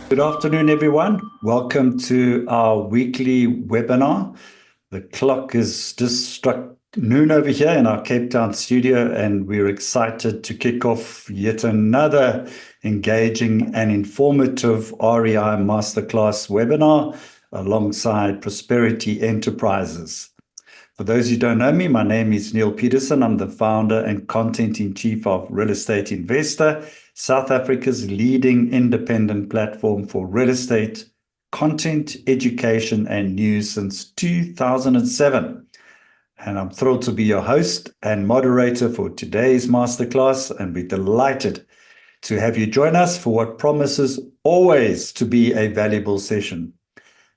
Good afternoon, everyone. Welcome to our weekly webinar. The clock has just struck noon over here in our Cape Town studio, and we're excited to kick off yet another engaging and informative REI Masterclass webinar alongside Prosperity Enterprises. For those who don't know me, my name is Neil Peterson. I'm the founder and content-in-chief of Real Estate Investor, South Africa's leading independent platform for real estate, content, education, and news since 2007. And I'm thrilled to be your host and moderator for today's masterclass, and we're delighted to have you join us for what promises always to be a valuable session.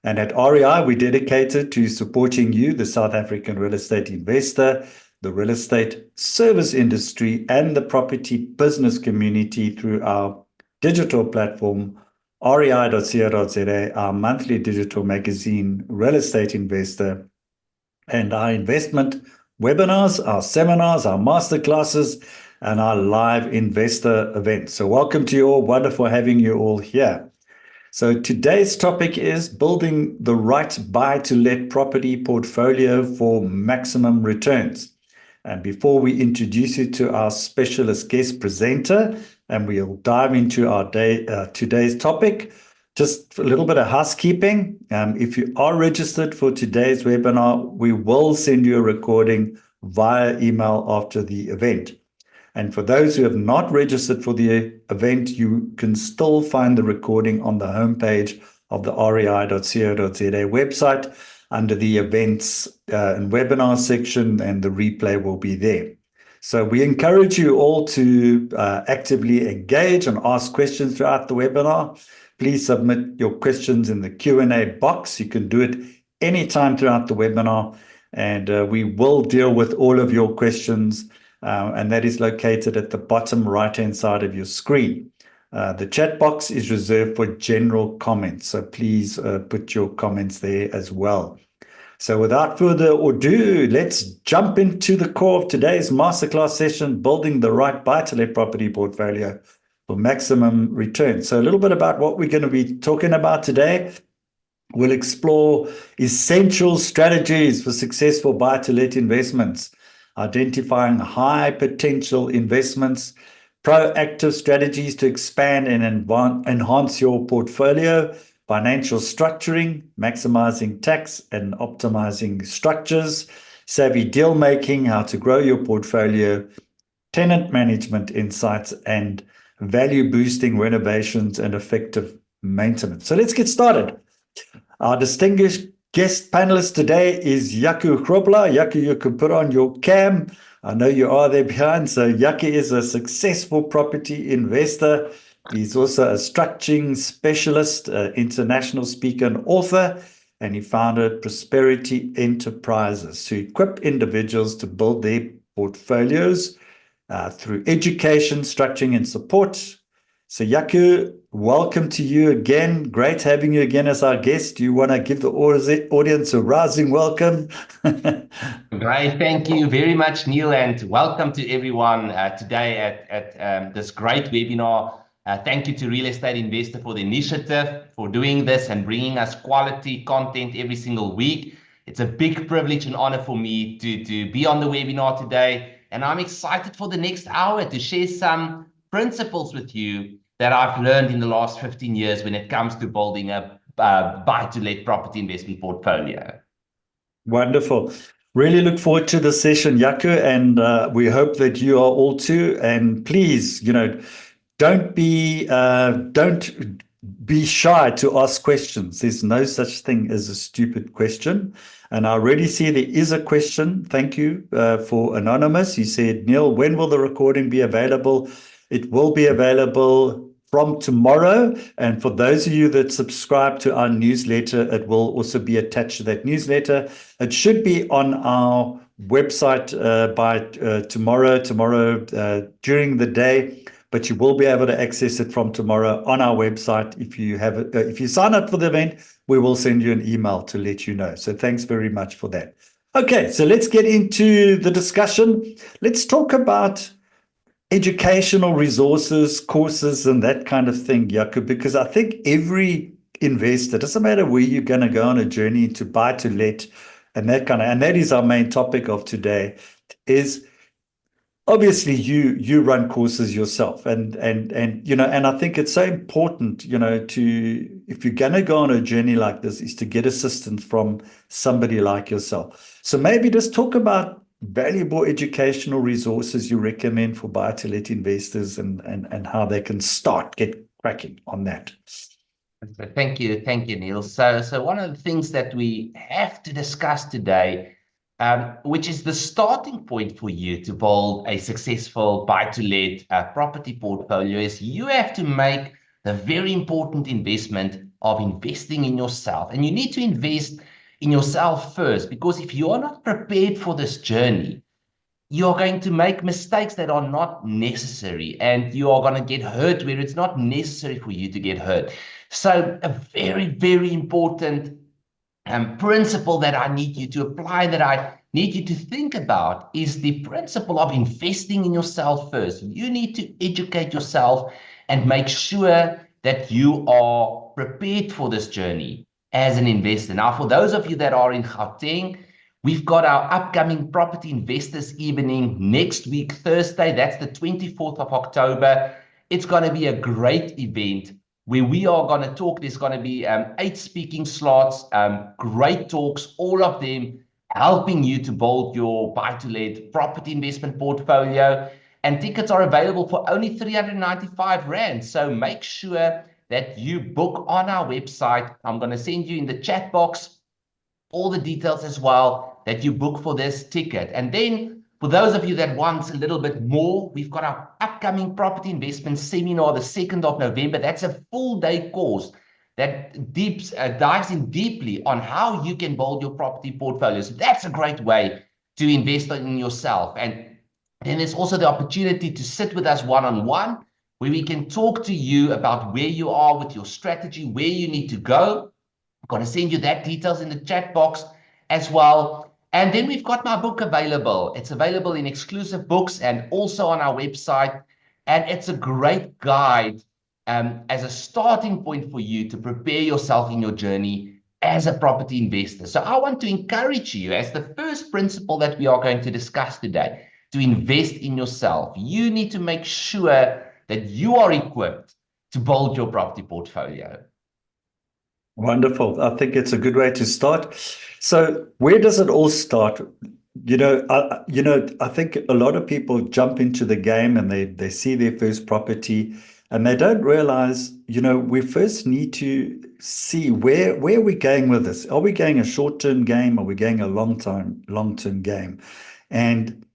And at REI, we're dedicated to supporting you, the South African real estate investor, the real estate service industry, and the property business community through our digital platform, rei.co.za, our monthly digital magazine, Real Estate Investor, and our investment webinars, our seminars, our masterclasses, and our live investor events. So welcome to you all. Wonderful having you all here. So today's topic is building the right buy-to-let property portfolio for maximum returns. And before we introduce you to our specialist guest presenter, and we'll dive into our today's topic, just a little bit of housekeeping. If you are registered for today's webinar, we will send you a recording via email after the event. And for those who have not registered for the event, you can still find the recording on the homepage of the rei.co.za website under the events and webinar section, and the replay will be there. So we encourage you all to actively engage and ask questions throughout the webinar. Please submit your questions in the Q&A box. You can do it anytime throughout the webinar, and we will deal with all of your questions. And that is located at the bottom right-hand side of your screen. The chat box is reserved for general comments, so please put your comments there as well. So without further ado, let's jump into the core of today's masterclass session, building the right buy-to-let property portfolio for maximum return. So a little bit about what we're going to be talking about today. We'll explore essential strategies for successful buy-to-let investments, identifying high potential investments, proactive strategies to expand and enhance your portfolio, financial structuring, maximizing tax and optimizing structures, savvy deal making, how to grow your portfolio, tenant management insights, and value boosting renovations and effective maintenance. So let's get started. Our distinguished guest panelist today is Jaco Grobbelaar. Jaco, you can put on your cam. I know you are there behind. So Jaco is a successful property investor. He's also a structuring specialist, international speaker and author, and he founded Prosperity Enterprises to equip individuals to build their portfolios through education, structuring, and support. So Jaco, welcome to you again. Great having you again as our guest. Do you want to give the audience a rousing welcome? Great, thank you very much, Neil, and welcome to everyone today at this great webinar. Thank you to Real Estate Investor for the initiative, for doing this and bringing us quality content every single week. It's a big privilege and honor for me to be on the webinar today, and I'm excited for the next hour to share some principles with you that I've learned in the last 15 years when it comes to building a buy-to-let property investment portfolio. Wonderful. Really look forward to the session, Jaco, and we hope that you are all too. And please, don't be shy to ask questions. There's no such thing as a stupid question. And I already see there is a question. Thank you for Anonymous. He said, Neil, when will the recording be available? It will be available from tomorrow. And for those of you that subscribe to our newsletter, it will also be attached to that newsletter. It should be on our website by tomorrow during the day, but you will be able to access it from tomorrow on our website. If you sign up for the event, we will send you an email to let you know. So thanks very much for that. Okay, so let's get into the discussion. Let's talk about educational resources, courses, and that kind of thing, Jaco? Because I think every investor, doesn't matter where you're going to go on a journey to buy to let and that kind of, and that is our main topic of today, is obviously you run courses yourself, and and I think it's so important, to, if you're going to go on a journey like this, is to get assistance from somebody like yourself. So maybe just talk about valuable educational resources you recommend for buy to let investors, and how they can get cracking on that. Thank you, Neil. So one of the things that we have to discuss today, which is the starting point for you to build a successful buy-to-let property portfolio, is you have to make the very important investment of investing in yourself. And you need to invest in yourself first, because if you are not prepared for this journey, you're going to make mistakes that are not necessary, and you are going to get hurt where it's not necessary for you to get hurt. So a very, very important principle that I need you to apply, that I need you to think about, is the principle of investing in yourself first. You need to educate yourself and make sure that you are prepared for this journey as an investor. Now, for those of you that are in Gauteng, we've got our upcoming Property Investors Evening next week, Thursday. That's the 24th of October. It's going to be a great event where we are going to talk. There's going to be 8 speaking slots, great talks, all of them helping you to build your buy-to-let property investment portfolio. And tickets are available for only 395 Rand. So make sure that you book on our website. I'm going to send you in the chat box all the details as well, that you book for this ticket. And then for those of you that want a little bit more, we've got our upcoming property investment seminar, the 2nd of November. That's a full-day course that dives in deeply on how you can build your property portfolio. So that's a great way to invest in yourself. And then there's also the opportunity to sit with us one-on-one, where we can talk to you about where you are with your strategy, where you need to go. I'm going to send you that details in the chat box as well. And then we've got my book available. It's available in exclusive books and also on our website. And it's a great guide as a starting point for you to prepare yourself in your journey as a property investor. So I want to encourage you, as the first principle that we are going to discuss today, to invest in yourself. You need to make sure that you are equipped to build your property portfolio. Wonderful. I think it's a good way to start. So where does it all start? I think a lot of people jump into the game and they see their first property and they don't realize, we first need to see where we're going with this. Are we going a short-term game? Are we going a long-term game? And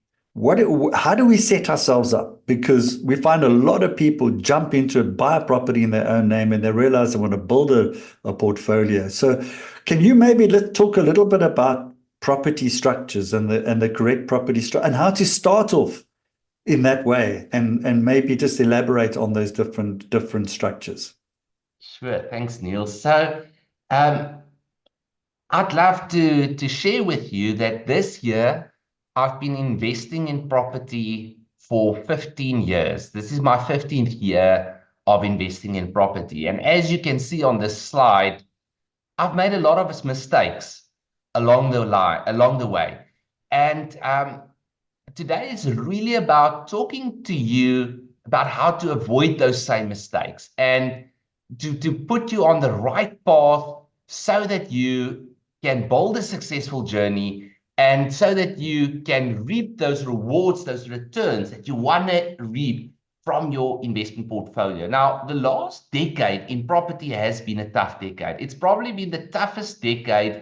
how do we set ourselves up? Because we find a lot of people jump into it, buy a property in their own name, and they realize they want to build a portfolio. So can you maybe talk a little bit about property structures and the correct property structure and how to start off in that way, and maybe just elaborate on those different structures? Sure. Thanks, Neil. So I'd love to share with you that this year I've been investing in property for 15 years. This is my 15th year of investing in property. And as you can see on this slide, I've made a lot of mistakes along the way. And today is really about talking to you about how to avoid those same mistakes and to put you on the right path so that you can build a successful journey and so that you can reap those rewards, those returns that you want to reap from your investment portfolio. Now, the last decade in property has been a tough decade. It's probably been the toughest decade,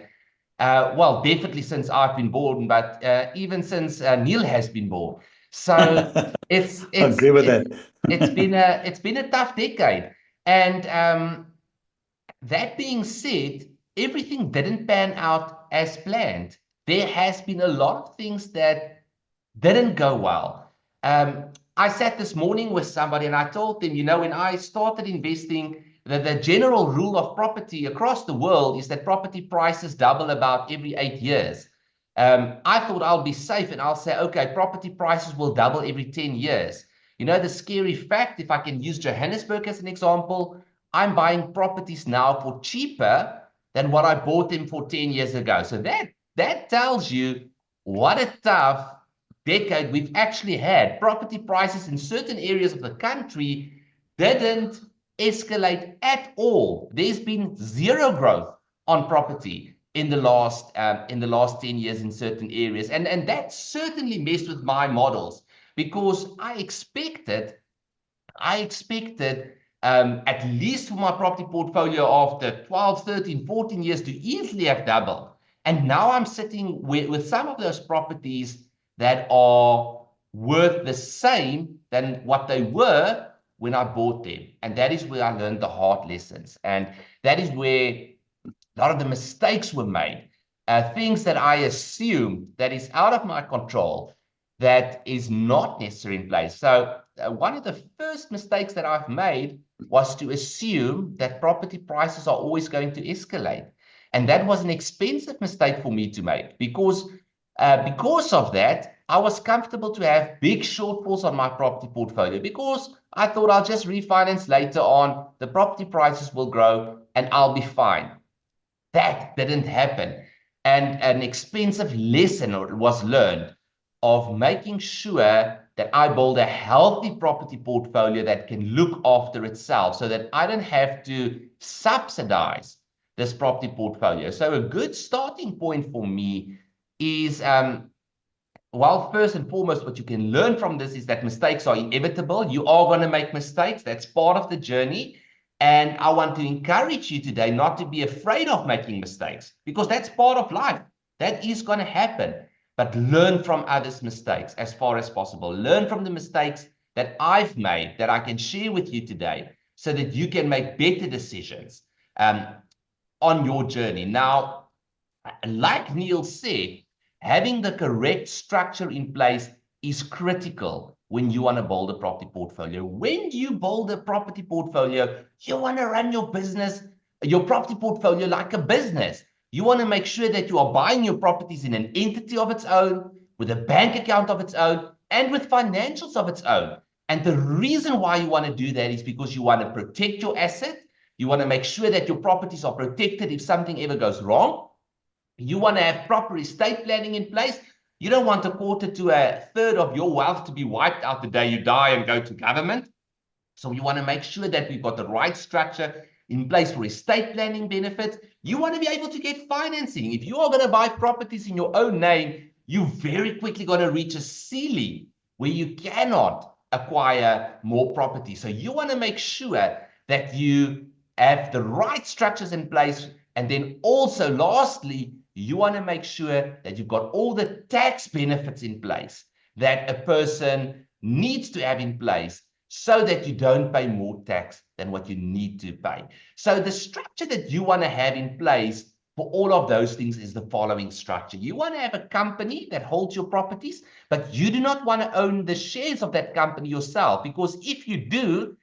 well, definitely since I've been born, but even since Neil has been born. So it's I agree with that. it's been a tough decade. And that being said, everything didn't pan out as planned. There has been a lot of things that didn't go well. I sat this morning with somebody and I told them, when I started investing, the general rule of property across the world is that property prices double about every 8 years. I thought I'll be safe and I'll say, okay, property prices will double every 10 years. You know, the scary fact, if I can use Johannesburg as an example, I'm buying properties now for cheaper than what I bought them for 10 years ago. So that tells you what a tough decade we've actually had. Property prices in certain areas of the country didn't escalate at all. There's been zero growth on property in the last 10 years in certain areas. And that certainly messed with my models, because I expected at least for my property portfolio after 12, 13, 14 years to easily have doubled. And now I'm sitting with some of those properties that are worth the same than what they were when I bought them. And that is where I learned the hard lessons. And that is where a lot of the mistakes were made. Things that I assumed that is out of my control, that is not necessarily in place. So one of the first mistakes that I've made was to assume that property prices are always going to escalate. And that was an expensive mistake for me to make, because of that, I was comfortable to have big shortfalls on my property portfolio, because I thought I'll just refinance later on, the property prices will grow, and I'll be fine. That didn't happen. And an expensive lesson was learned of making sure that I build a healthy property portfolio that can look after itself, so that I don't have to subsidize this property portfolio. So a good starting point for me is, well, first and foremost, what you can learn from this is that mistakes are inevitable. You are going to make mistakes. That's part of the journey. And I want to encourage you today not to be afraid of making mistakes, because that's part of life. That is going to happen. But learn from others' mistakes as far as possible. Learn from the mistakes that I've made, that I can share with you today, so that you can make better decisions on your journey. Now, like Neil said, having the correct structure in place is critical when you want to build a property portfolio. When you build a property portfolio, you want to run your business, your property portfolio, like a business. You want to make sure that you are buying your properties in an entity of its own, with a bank account of its own, and with financials of its own. And the reason why you want to do that is because you want to protect your asset. You want to make sure that your properties are protected if something ever goes wrong. You want to have proper estate planning in place. You don't want a quarter to a third of your wealth to be wiped out the day you die and go to government. So you want to make sure that we've got the right structure in place for estate planning benefits. You want to be able to get financing. If you are going to buy properties in your own name, you're very quickly going to reach a ceiling where you cannot acquire more property. So you want to make sure that you have the right structures in place. And then also, lastly, you want to make sure that you've got all the tax benefits in place that a person needs to have in place, so that you don't pay more tax than what you need to pay. So the structure that you want to have in place for all of those things is the following structure. You want to have a company that holds your properties, but you do not want to own the shares of that company yourself, because if you do,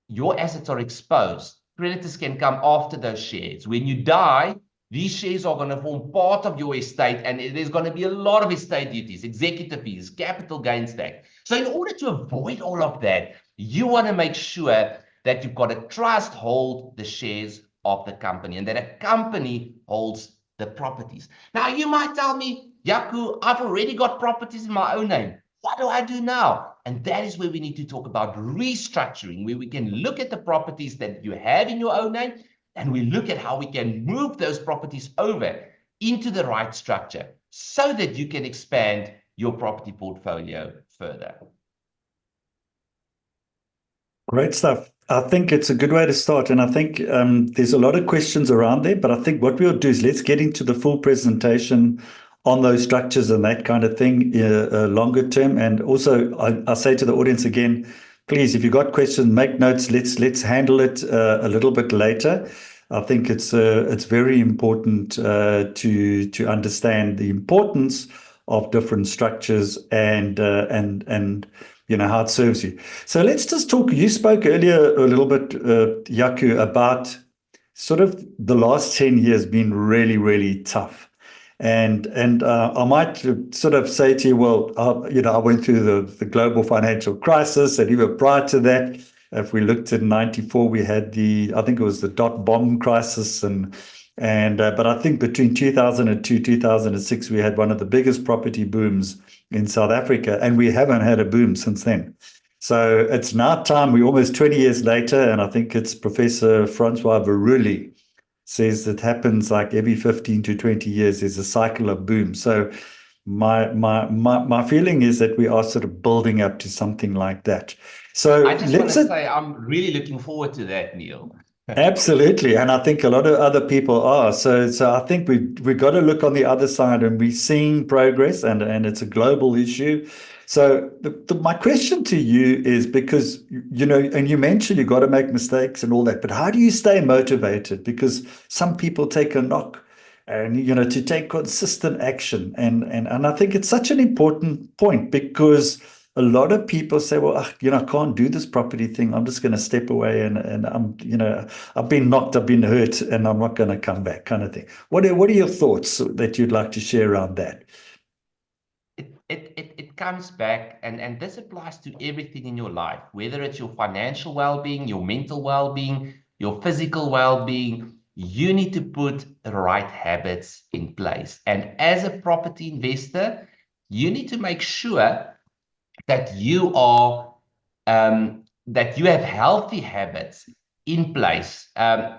your assets are exposed. Creditors can come after those shares. When you die, these shares are going to form part of your estate, and there's going to be a lot of estate duties, executive fees, capital gains tax. So in order to avoid all of that, you want to make sure that you've got a trust hold the shares of the company, and that a company holds the properties. Now, you might tell me, Jaco, I've already got properties in my own name. What do I do now? And that is where we need to talk about restructuring, where we can look at the properties that you have in your own name, and we look at how we can move those properties over into the right structure, so that you can expand your property portfolio further. Great stuff. I think it's a good way to start. And I think there's a lot of questions around there, but I think what we'll do is let's get into the full presentation on those structures and that kind of thing longer term. And also, I say to the audience again, please, if you've got questions, make notes. Let's handle it a little bit later. I think it's very important to understand the importance of different structures and how it serves you. So let's just talk. You spoke earlier a little bit, Jaco, about sort of the last 10 years being really, really tough. And I might sort of say to you, well, I went through the global financial crisis, and even prior to that, if we looked at '94, we had I think it was the dot bomb crisis, but I think between 2002 2006 we had one of the biggest property booms in South Africa, and we haven't had a boom since then. So it's now time. We're almost 20 years later, and I think it's Professor Francois Verrouillet says it happens like every 15 to 20 years. There's a cycle of boom. So my feeling is that we are sort of building up to something like that. So I just want to say I'm really looking forward to that, Neil. Absolutely, and I think a lot of other people are. So I think we got to look on the other side, and we're seeing progress, and it's a global issue. So my question to you is, because and you mentioned you got to make mistakes and all that, but how do you stay motivated? Because some people take a knock, and to take consistent action, and I think it's such an important point, because a lot of people say, well, I can't do this property thing. I'm just going to step away, and I've been knocked, I've been hurt, and I'm not going to come back, kind of thing. What are your thoughts that you'd like to share around that? It comes back, and this applies to everything in your life, whether it's your financial well-being, your mental well-being, your physical well-being. You need to put the right habits in place. And as a property investor, you need to make sure that that you have healthy habits in place.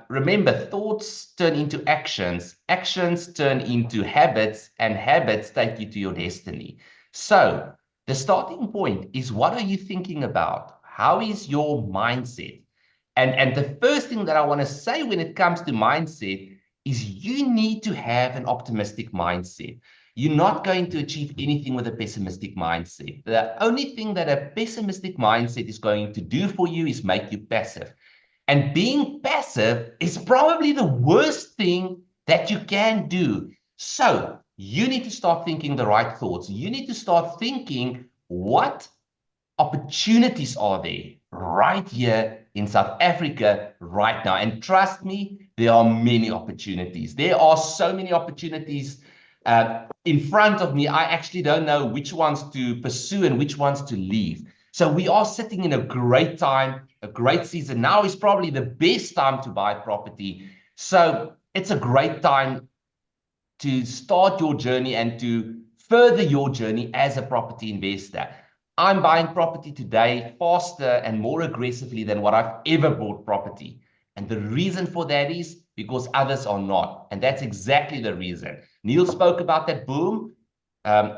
Remember, thoughts turn into actions, actions turn into habits, and habits take you to your destiny. So the starting point is, what are you thinking about? How is your mindset? And the first thing that I want to say when it comes to mindset is you need to have an optimistic mindset. You're not going to achieve anything with a pessimistic mindset. The only thing that a pessimistic mindset is going to do for you is make you passive. And being passive is probably the worst thing that you can do. So you need to start thinking the right thoughts. You need to start thinking, what opportunities are there right here in South Africa right now? And trust me, there are many opportunities. There are so many opportunities in front of me. I actually don't know which ones to pursue and which ones to leave. So we are sitting in a great time, a great season. Now is probably the best time to buy property. So it's a great time to start your journey and to further your journey as a property investor. I'm buying property today faster and more aggressively than what I've ever bought property. And the reason for that is because others are not. And that's exactly the reason. Neil spoke about that boom.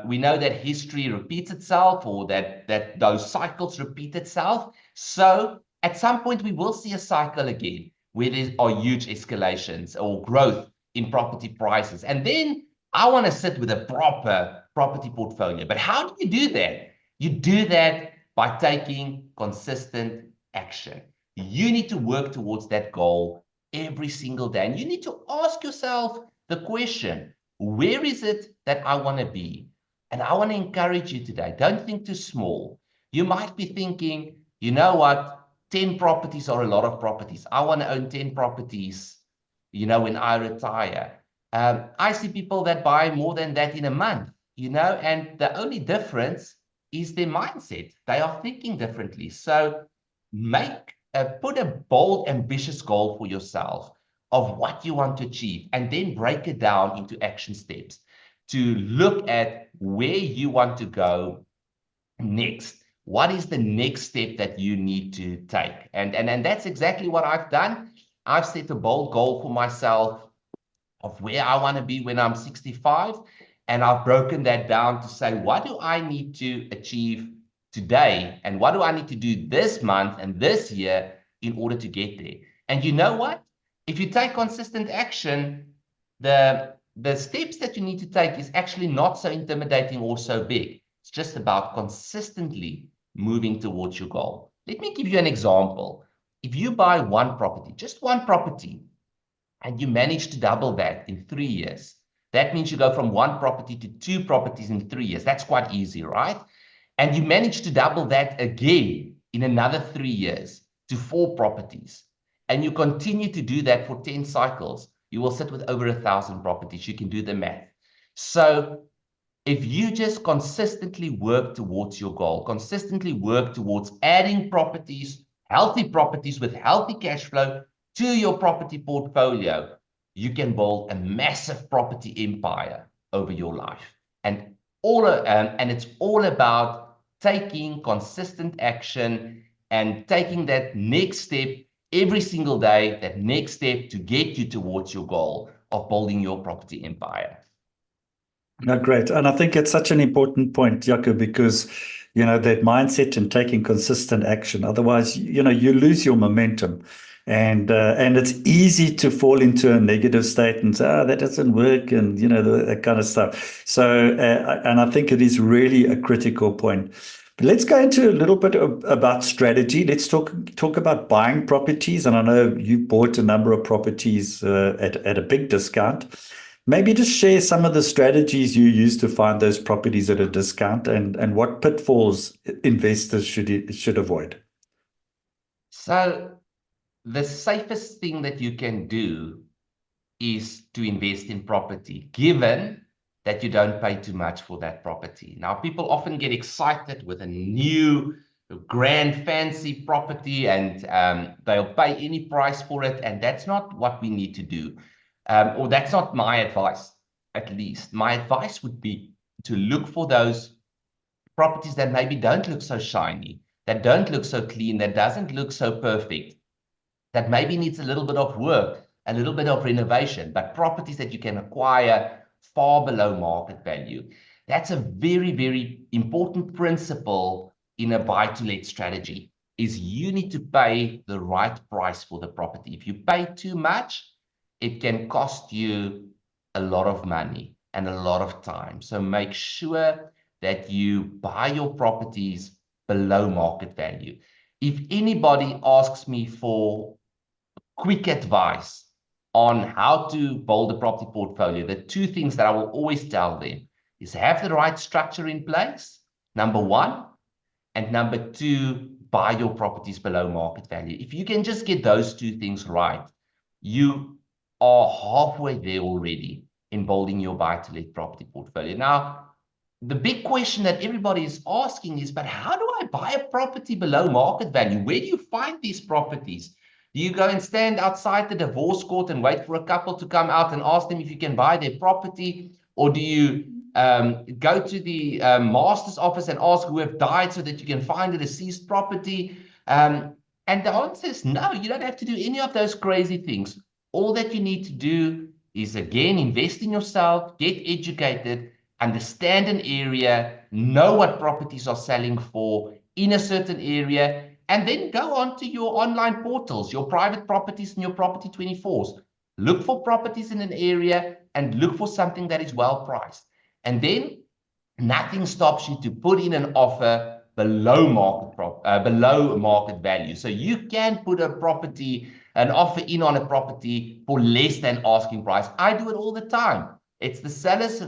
We know that history repeats itself, or that those cycles repeat itself. So at some point, we will see a cycle again where there are huge escalations or growth in property prices. And then I want to sit with a proper property portfolio. But how do you do that? You do that by taking consistent action. You need to work towards that goal every single day. And you need to ask yourself the question, where is it that I want to be? And I want to encourage you today, don't think too small. You might be thinking, you know what, 10 properties are a lot of properties. I want to own 10 properties, when I retire. I see people that buy more than that in a month, and the only difference is their mindset. They are thinking differently. So put a bold, ambitious goal for yourself of what you want to achieve, and then break it down into action steps to look at where you want to go next. What is the next step that you need to take? And that's exactly what I've done. I've set a bold goal for myself of where I want to be when I'm 65. And I've broken that down to say, what do I need to achieve today? And what do I need to do this month and this year in order to get there? And you know what? If you take consistent action, the steps that you need to take is actually not so intimidating or so big. It's just about consistently moving towards your goal. Let me give you an example. If you buy one property, just one property, and you manage to double that in 3 years, that means you go from one property to 2 properties in 3 years. That's quite easy, right? And you manage to double that again in another 3 years to 4 properties. And you continue to do that for 10 cycles. You will sit with over 1,000 properties. You can do the math. So if you just consistently work towards your goal, consistently work towards adding properties, healthy properties with healthy cash flow to your property portfolio, you can build a massive property empire over your life. And it's all about taking consistent action and taking that next step every single day, that next step to get you towards your goal of building your property empire. No, great. And I think it's such an important point, Jaco, because, that mindset and taking consistent action. Otherwise, you lose your momentum. And it's easy to fall into a negative state and say, oh, that doesn't work, and, that kind of stuff. So, and I think it is really a critical point. But let's go into a little bit about strategy. Let's talk about buying properties. And I know you bought a number of properties at a big discount. Maybe just share some of the strategies you use to find those properties at a discount, and what pitfalls investors should avoid. So the safest thing that you can do is to invest in property, given that you don't pay too much for that property. Now, people often get excited with a new, grand, fancy property, and they'll pay any price for it, and that's not what we need to do. Or that's not my advice, at least. My advice would be to look for those properties that maybe don't look so shiny, that don't look so clean, that doesn't look so perfect, that maybe needs a little bit of work, a little bit of renovation, but properties that you can acquire far below market value. That's a very, very important principle in a buy-to-let strategy, is you need to pay the right price for the property. If you pay too much, it can cost you a lot of money and a lot of time. So make sure that you buy your properties below market value. If anybody asks me for quick advice on how to build a property portfolio, the two things that I will always tell them is have the right structure in place, number one, and number two, buy your properties below market value. If you can just get those two things right, you are halfway there already in building your buy-to-let property portfolio. Now, the big question that everybody is asking is, but how do I buy a property below market value? Where do you find these properties? Do you go and stand outside the divorce court and wait for a couple to come out and ask them if you can buy their property? Or do you go to the master's office and ask who have died so that you can find a deceased property? And the answer is no, you don't have to do any of those crazy things. All that you need to do is, again, invest in yourself, get educated, understand an area, know what properties are selling for in a certain area, and then go on to your online portals, your private properties and your property 24s. Look for properties in an area and look for something that is well priced. And then nothing stops you to put in an offer below market value. So you can put an offer in on a property for less than asking price. I do it all the time. It's the seller's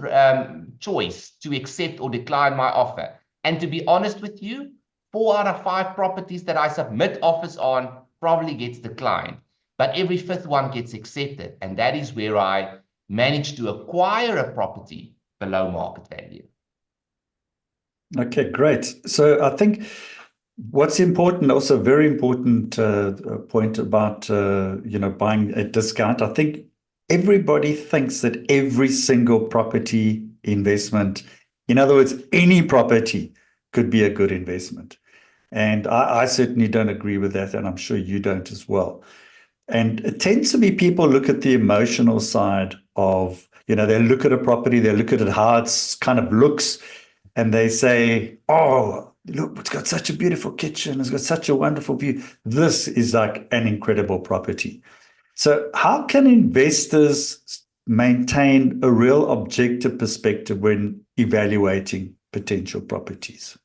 choice to accept or decline my offer. And to be honest with you, 4 out of 5 properties that I submit offers on probably gets declined, but every 5th one gets accepted. And that is where I managed to acquire a property below market value. Okay, great. So I think what's important, also very important point about buying at discount. I think everybody thinks that every single property investment, in other words, any property could be a good investment. And I certainly don't agree with that, and I'm sure you don't as well. And it tends to be people look at the emotional side of, they look at a property, they look at it, how it kind of looks, and they say, oh, look, it's got such a beautiful kitchen, it's got such a wonderful view. This is like an incredible property. So how can investors maintain a real objective perspective when evaluating potential properties?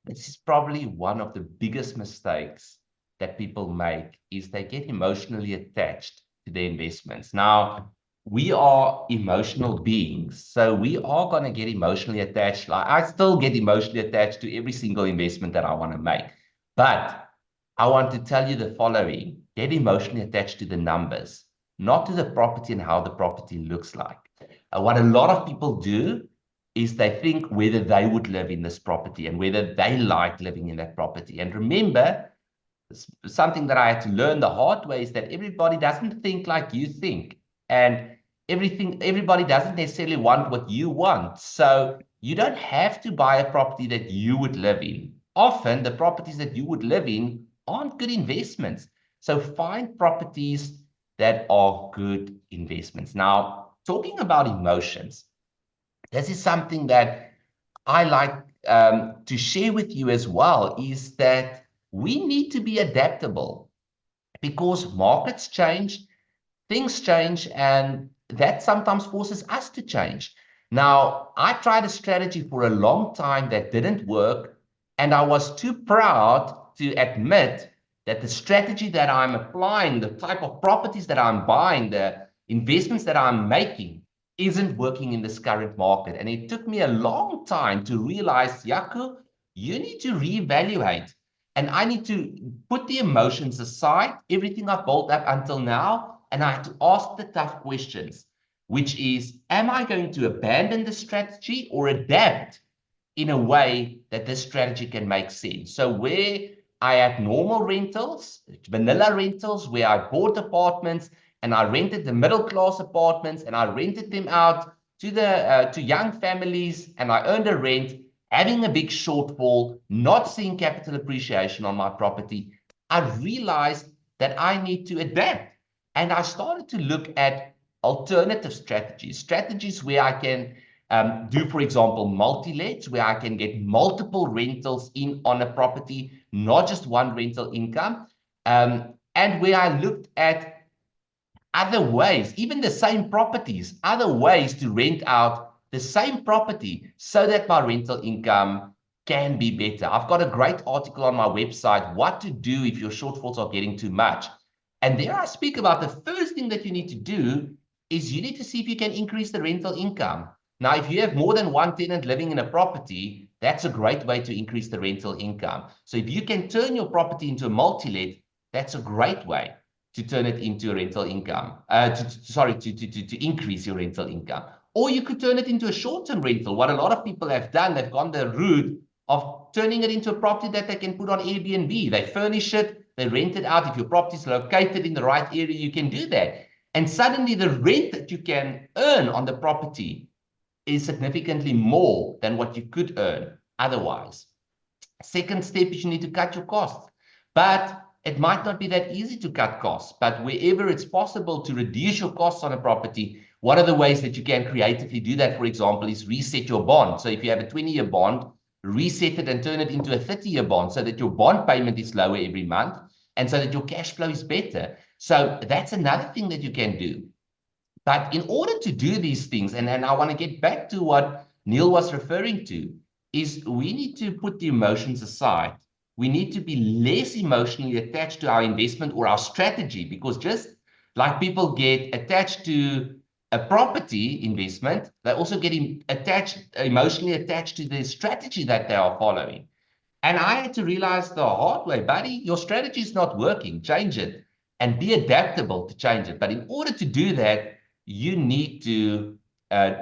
This is probably one of the biggest mistakes that people make, is they get emotionally attached to their investments. Now, we are emotional beings, so we are going to get emotionally attached. Like, I still get emotionally attached to every single investment that I want to make. But I want to tell you the following: get emotionally attached to the numbers, not to the property and how the property looks like. What a lot of people do is they think whether they would live in this property and whether they like living in that property. And remember, something that I had to learn the hard way is that everybody doesn't think like you think. And everybody doesn't necessarily want what you want. So you don't have to buy a property that you would live in. Often the properties that you would live in aren't good investments. So find properties that are good investments. Now, talking about emotions, this is something that I like to share with you as well, is that we need to be adaptable because markets change, things change, and that sometimes forces us to change. Now, I tried a strategy for a long time that didn't work, and I was too proud to admit that the strategy that I'm applying, the type of properties that I'm buying, the investments that I'm making, isn't working in this current market. And it took me a long time to realize, Jaco, you need to reevaluate. And I need to put the emotions aside, everything I've built up until now, and I have to ask the tough questions, which is, am I going to abandon the strategy or adapt in a way that this strategy can make sense? So where I had normal rentals, vanilla rentals, where I bought apartments and I rented the middle class apartments and I rented them out to young families and I earned a rent, having a big shortfall, not seeing capital appreciation on my property, I realized that I need to adapt. And I started to look at alternative strategies where I can do, for example, multi-lets, where I can get multiple rentals in on a property, not just one rental income. And where I looked at other ways, even the same properties, other ways to rent out the same property so that my rental income can be better. I've got a great article on my website, what to do if your shortfalls are getting too much. And there I speak about the first thing that you need to do is you need to see if you can increase the rental income. Now, if you have more than one tenant living in a property, that's a great way to increase the rental income. So if you can turn your property into a multi-let, that's a great way to turn it into a rental income, to increase your rental income. Or you could turn it into a short-term rental. What a lot of people have done, they've gone the route of turning it into a property that they can put on Airbnb. They furnish it, they rent it out. If your property is located in the right area, you can do that. And suddenly the rent that you can earn on the property is significantly more than what you could earn otherwise. Second step is you need to cut your costs. But it might not be that easy to cut costs, but wherever it's possible to reduce your costs on a property, one of the ways that you can creatively do that, for example, is reset your bond. So if you have a 20-year bond, reset it and turn it into a 30-year bond so that your bond payment is lower every month and so that your cash flow is better. So that's another thing that you can do. But in order to do these things, and I want to get back to what Neil was referring to, is we need to put the emotions aside. We need to be less emotionally attached to our investment or our strategy, because just like people get attached to a property investment, they also get emotionally attached to the strategy that they are following. And I had to realize the hard way, buddy, your strategy is not working. Change it and be adaptable to change it. But in order to do that, you need to uh,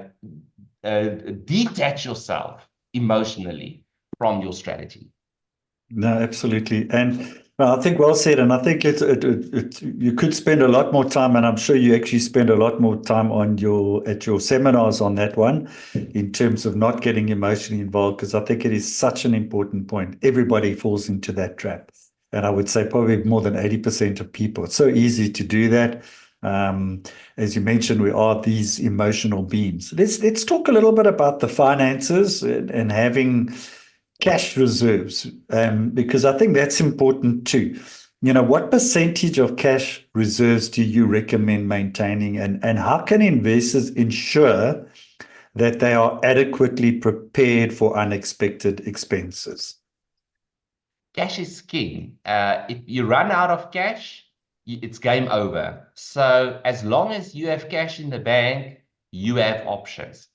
detach yourself emotionally from your strategy. No, absolutely. And well, I think well said. And I think you could spend a lot more time, and I'm sure you actually spend a lot more time at your seminars on that one in terms of not getting emotionally involved, because I think it is such an important point. Everybody falls into that trap. And I would say probably more than 80% of people. It's so easy to do that. As you mentioned, we are these emotional beings. Let's talk a little bit about the finances and having cash reserves, because I think that's important too. You know, what percentage of cash reserves do you recommend maintaining, and how can investors ensure that they are adequately prepared for unexpected expenses? Cash is king. If you run out of cash, it's game over. So as long as you have cash in the bank, you have options.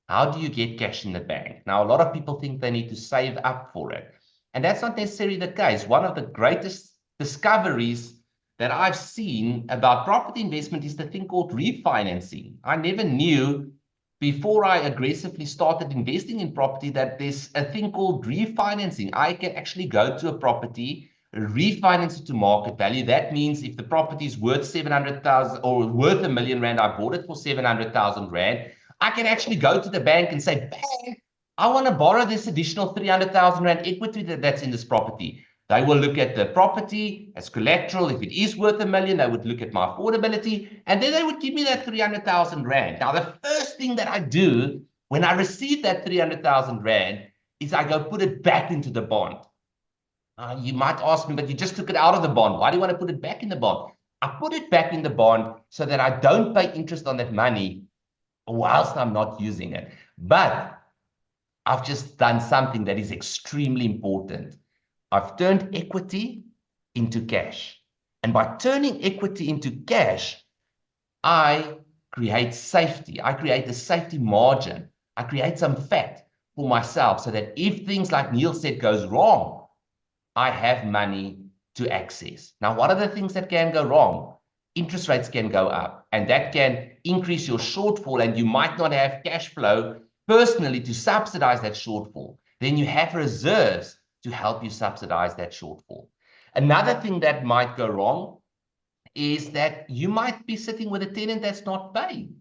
How do you get cash in the bank? Now, a lot of people think they need to save up for it. And that's not necessarily the case. One of the greatest discoveries that I've seen about property investment is the thing called refinancing. I never knew before I aggressively started investing in property, that there's a thing called refinancing. I can actually go to a property, refinance it to market value. That means if the property is worth 700,000 or worth R1,000,000, I bought it for 700,000 Rand, I can actually go to the bank and say, bank, I want to borrow this additional 300,000 Rand equity that's in this property. They will look at the property as collateral. If it is worth R1,000,000, they would look at my affordability, and then they would give me that 300,000 Rand. Now, the first thing that I do when I receive that 300,000 Rand is I go put it back into the bond. You might ask me, but you just took it out of the bond. Why do you want to put it back in the bond? I put it back in the bond so that I don't pay interest on that money whilst I'm not using it. But I've just done something that is extremely important. I've turned equity into cash. And by turning equity into cash, I create safety. I create a safety margin. I create some fat for myself so that if things like Neil said goes wrong, I have money to access. Now, what are the things that can go wrong? Interest rates can go up, and that can increase your shortfall, and you might not have cash flow personally to subsidize that shortfall. Then you have reserves to help you subsidize that shortfall. Another thing that might go wrong is that you might be sitting with a tenant that's not paying.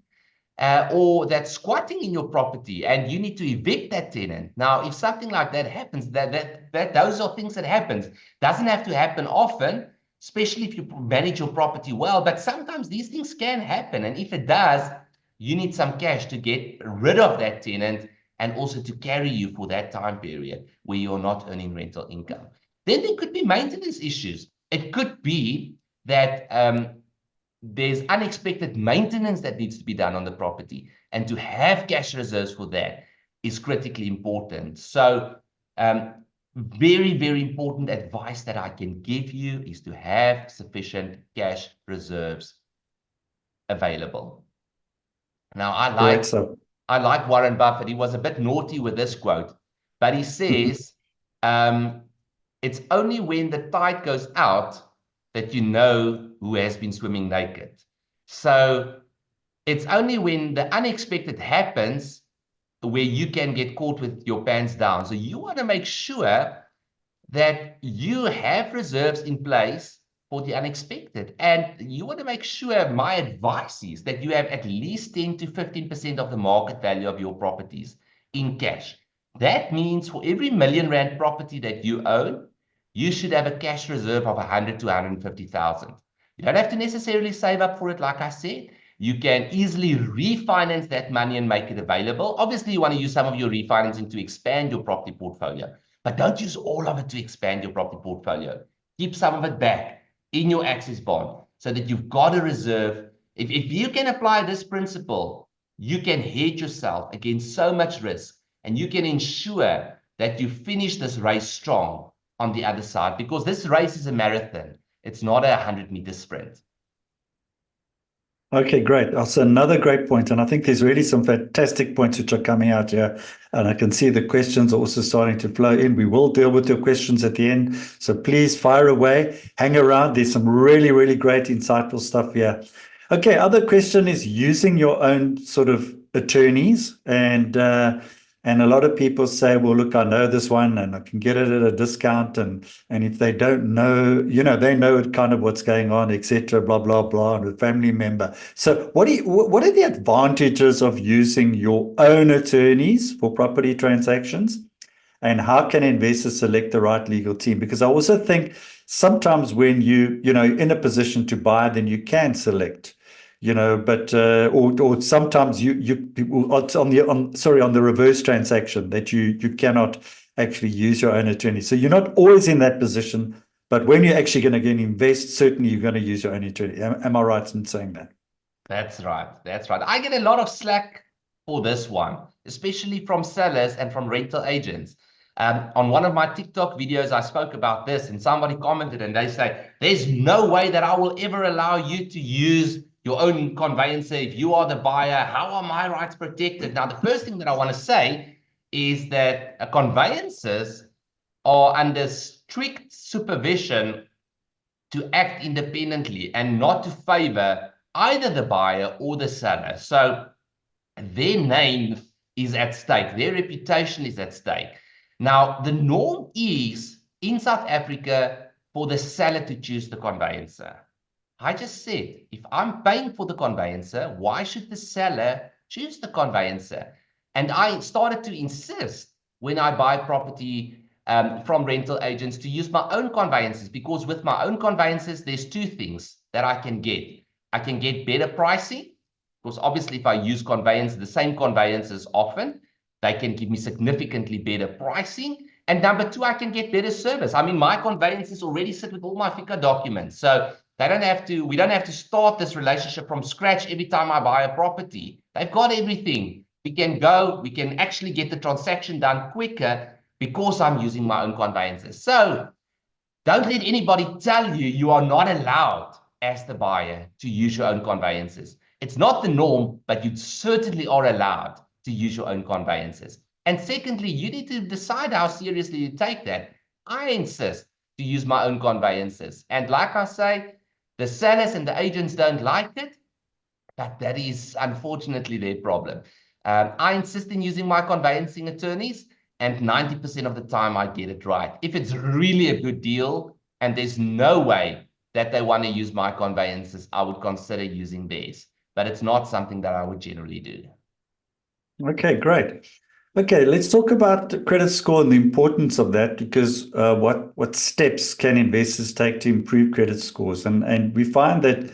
Or that's squatting in your property and you need to evict that tenant. Now, if something like that happens, those are things that happens. Doesn't have to happen often, especially if you manage your property well, but sometimes these things can happen. And if it does, you need some cash to get rid of that tenant and also to carry you for that time period where you're not earning rental income. Then there could be maintenance issues. It could be that there's unexpected maintenance that needs to be done on the property, and to have cash reserves for that is critically important. So very, very important advice that I can give you is to have sufficient cash reserves available. Now, I like Warren Buffett. He was a bit naughty with this quote, but he says, it's only when the tide goes out that you know who has been swimming naked. So it's only when the unexpected happens where you can get caught with your pants down. So you want to make sure that you have reserves in place for the unexpected. And you want to make sure, my advice is that you have at least 10 to 15% of the market value of your properties in cash. That means for every R1,000,000 property that you own, you should have a cash reserve of 100 to 150,000. You don't have to necessarily save up for it, like I said. You can easily refinance that money and make it available. Obviously, you want to use some of your refinancing to expand your property portfolio, but don't use all of it to expand your property portfolio. Keep some of it back in your access bond so that you've got a reserve. If you can apply this principle, you can hedge yourself against so much risk, and you can ensure that you finish this race strong on the other side, because this race is a marathon. It's not a 100-meter sprint. Okay, great. Also, another great point, and I think there's really some fantastic points which are coming out here, and I can see the questions are also starting to flow in. We will deal with your questions at the end, so please fire away, hang around. There's some really, really great, insightful stuff here. Okay, other question is using your own sort of attorneys, and a lot of people say, well, look, I know this one and I can get it at a discount. And if they don't know, they know kind of what's going on, etc., blah, blah, blah, and a family member. So what are the advantages of using your own attorneys for property transactions? And how can investors select the right legal team? Because I also think sometimes when you're in a position to buy, then you can select, but or sometimes it's on the reverse transaction that you cannot actually use your own attorney. So you're not always in that position, but when you're actually going to invest, certainly you're going to use your own attorney. Am I right in saying that? That's right. That's right. I get a lot of slack for this one, especially from sellers and from rental agents. On one of my TikTok videos, I spoke about this, and somebody commented and they say, there's no way that I will ever allow you to use your own conveyancer. If you are the buyer, how are my rights protected? Now, the first thing that I want to say is that conveyancers are under strict supervision to act independently and not to favor either the buyer or the seller. So their name is at stake, their reputation is at stake. Now, the norm is in South Africa for the seller to choose the conveyancer. I just said, if I'm paying for the conveyancer, why should the seller choose the conveyancer? And I started to insist when I buy property from rental agents to use my own conveyancers, because with my own conveyancers, there's two things that I can get. I can get better pricing, because obviously if I use the same conveyancers often, they can give me significantly better pricing. And number two, I can get better service. I mean, my conveyancers already sit with all my FICA documents. So we don't have to start this relationship from scratch every time I buy a property. They've got everything. We can actually get the transaction done quicker because I'm using my own conveyancers. So don't let anybody tell you you are not allowed as the buyer to use your own conveyancers. It's not the norm, but you certainly are allowed to use your own conveyancers. And secondly, you need to decide how seriously you take that. I insist to use my own conveyancers. And like I say, the sellers and the agents don't like it, but that is unfortunately their problem. I insist in using my conveyancing attorneys, and 90% of the time I get it right. If it's really a good deal and there's no way that they want to use my conveyancers, I would consider using theirs. But it's not something that I would generally do. Okay, great. Okay, let's talk about the credit score and the importance of that, because what steps can investors take to improve credit scores? And we find that,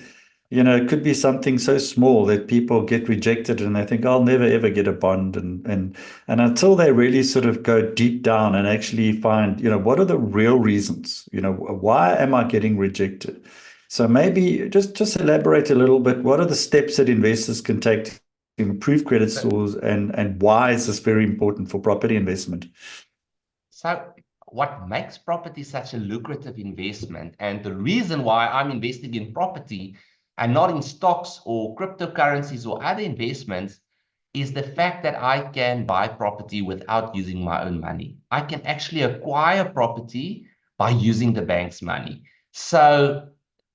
it could be something so small that people get rejected and they think, I'll never ever get a bond. And until they really sort of go deep down and actually find, what are the real reasons? Why am I getting rejected? So maybe just elaborate a little bit. What are the steps that investors can take to improve credit scores, and why is this very important for property investment? So what makes property such a lucrative investment, and the reason why I'm investing in property and not in stocks or cryptocurrencies or other investments, is the fact that I can buy property without using my own money. I can actually acquire property by using the bank's money. So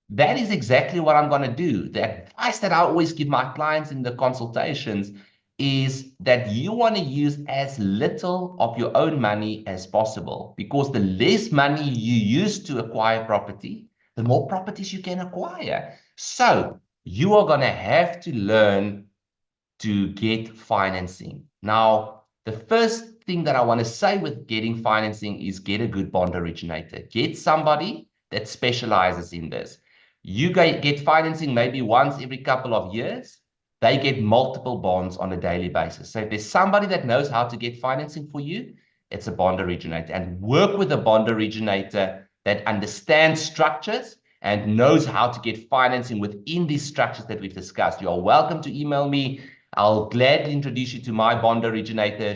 that is exactly what I'm going to do. The advice that I always give my clients in the consultations is that you want to use as little of your own money as possible, because the less money you use to acquire property, the more properties you can acquire. So you are going to have to learn to get financing. Now, the first thing that I want to say with getting financing is get a good bond originator. Get somebody that specializes in this. You get financing maybe once every couple of years. They get multiple bonds on a daily basis. So if there's somebody that knows how to get financing for you, it's a bond originator. And work with a bond originator that understands structures and knows how to get financing within these structures that we've discussed. You are welcome to email me. I'll gladly introduce you to my bond originator.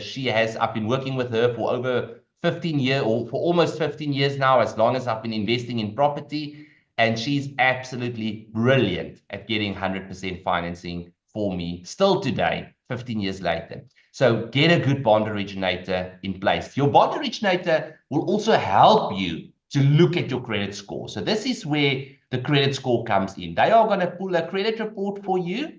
I've been working with her for over 15 years, or for almost 15 years now, as long as I've been investing in property. And she's absolutely brilliant at getting 100% financing for me still today, 15 years later. So get a good bond originator in place. Your bond originator will also help you to look at your credit score. So this is where the credit score comes in. They are going to pull a credit report for you,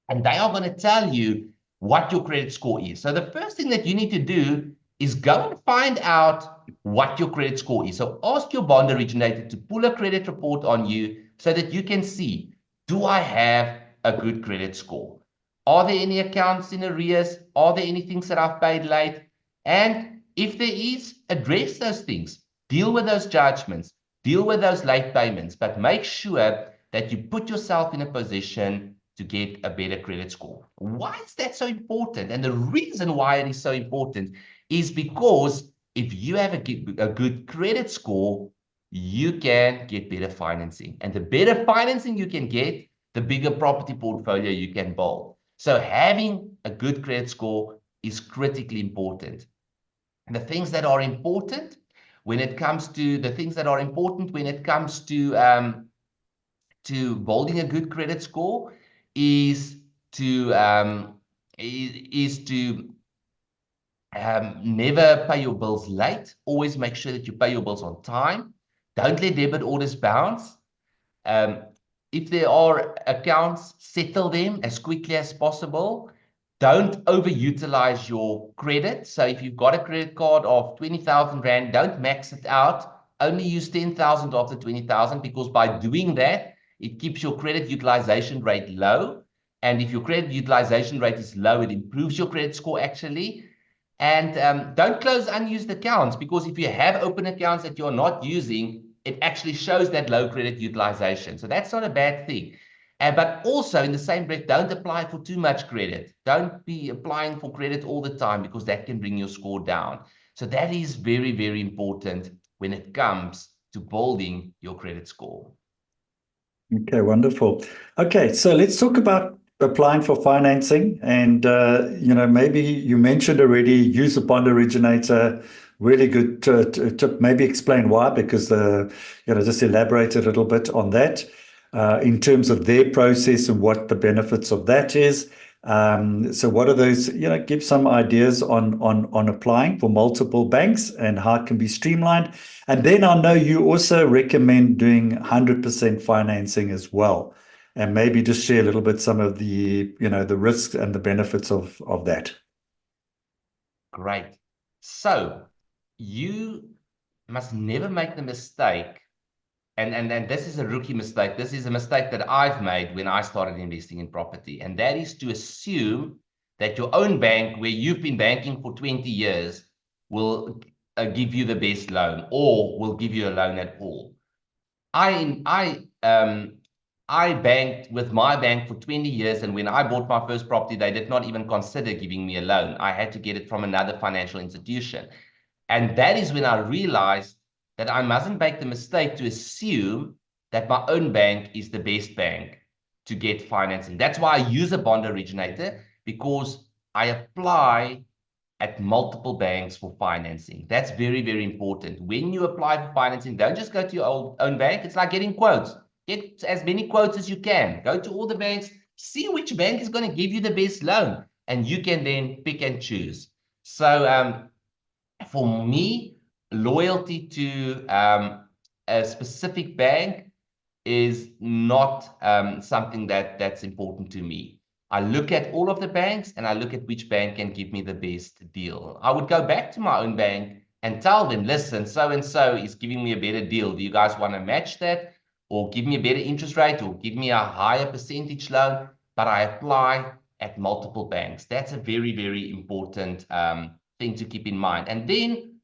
and they are going to tell you what your credit score is. So the first thing that you need to do is go and find out what your credit score is. So ask your bond originator to pull a credit report on you so that you can see, do I have a good credit score? Are there any accounts in arrears? Are there any things that I've paid late? And if there is, address those things. Deal with those judgments. Deal with those late payments. But make sure that you put yourself in a position to get a better credit score. Why is that so important? And the reason why it is so important is because if you have a good credit score, you can get better financing. And the better financing you can get, the bigger property portfolio you can build. So having a good credit score is critically important. And the things that are important when it comes to building a good credit score is to never pay your bills late. Always make sure that you pay your bills on time. Don't let debit orders bounce. If there are accounts, settle them as quickly as possible. Don't overutilize your credit. So if you've got a credit card of 20,000 Rand, don't max it out. Only use 10,000 of the 20,000, because by doing that, it keeps your credit utilization rate low. And if your credit utilization rate is low, it improves your credit score actually. And don't close unused accounts, because if you have open accounts that you're not using, it actually shows that low credit utilization. So that's not a bad thing. But also in the same breath, don't apply for too much credit. Don't be applying for credit all the time, because that can bring your score down. So that is very, very important when it comes to building your credit score. Okay, wonderful. Okay, so let's talk about applying for financing. And, maybe you mentioned already, use a bond originator. Really good tip. Maybe explain why, because, just elaborate a little bit on that in terms of their process and what the benefits of that is. So what are those, give some ideas on applying for multiple banks and how it can be streamlined. And then I know you also recommend doing 100% financing as well. And maybe just share a little bit some of the risks and the benefits of that. Great. So you must never make the mistake, and this is a rookie mistake. This is a mistake that I've made when I started investing in property, and that is to assume that your own bank, where you've been banking for 20 years, will give you the best loan or will give you a loan at all. I banked with my bank for 20 years, and when I bought my first property, they did not even consider giving me a loan. I had to get it from another financial institution. And that is when I realized that I mustn't make the mistake to assume that my own bank is the best bank to get financing. That's why I use a bond originator, because I apply at multiple banks for financing. That's very, very important. When you apply for financing, don't just go to your own bank. It's like getting quotes. Get as many quotes as you can. Go to all the banks, see which bank is going to give you the best loan, and you can then pick and choose. So for me, loyalty to a specific bank is not something that's important to me. I look at all of the banks and I look at which bank can give me the best deal. I would go back to my own bank and tell them, listen, so-and-so is giving me a better deal. Do you guys want to match that, or give me a better interest rate, or give me a higher percentage loan? But I apply at multiple banks. That's a very, very important thing to keep in mind. And then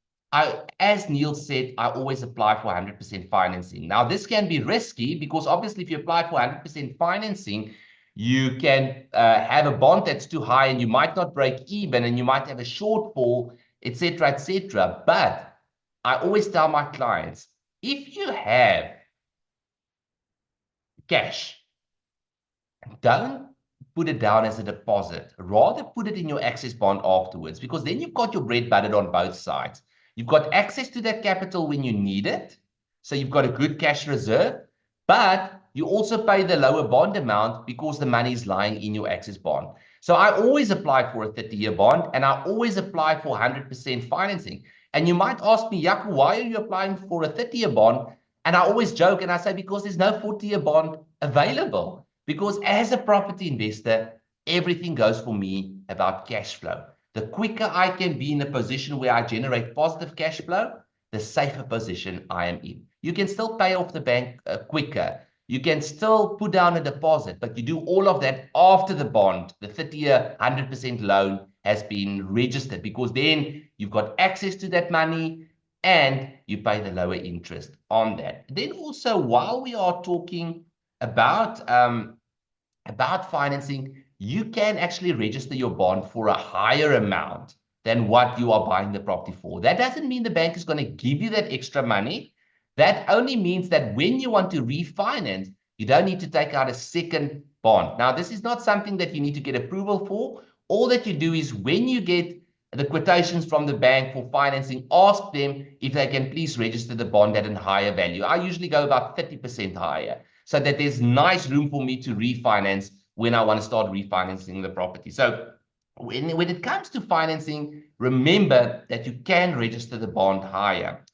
as Neil said, I always apply for 100% financing. Now, this can be risky, because obviously if you apply for 100% financing, you can have a bond that's too high and you might not break even and you might have a shortfall, etc., etc. But I always tell my clients, if you have cash, don't put it down as a deposit. Rather put it in your access bond afterwards, because then you've got your bread buttered on both sides. You've got access to that capital when you need it. So you've got a good cash reserve, but you also pay the lower bond amount because the money is lying in your access bond. So I always apply for a 30-year bond, and I always apply for 100% financing. And you might ask me, Jaco, why are you applying for a 30-year bond? And I always joke and I say, because there's no 40-year bond available. Because as a property investor, everything goes for me about cash flow. The quicker I can be in a position where I generate positive cash flow, the safer position I am in. You can still pay off the bank quicker. You can still put down a deposit, but you do all of that after the bond, the 30-year 100% loan has been registered, because then you've got access to that money and you pay the lower interest on that. Then also, while we are talking about financing, you can actually register your bond for a higher amount than what you are buying the property for. That doesn't mean the bank is going to give you that extra money. That only means that when you want to refinance, you don't need to take out a second bond. Now, this is not something that you need to get approval for. All that you do is, when you get the quotations from the bank for financing, ask them if they can please register the bond at a higher value. I usually go about 30% higher, so that there's nice room for me to refinance when I want to start refinancing the property. So when it comes to financing, remember that you can register the bond higher.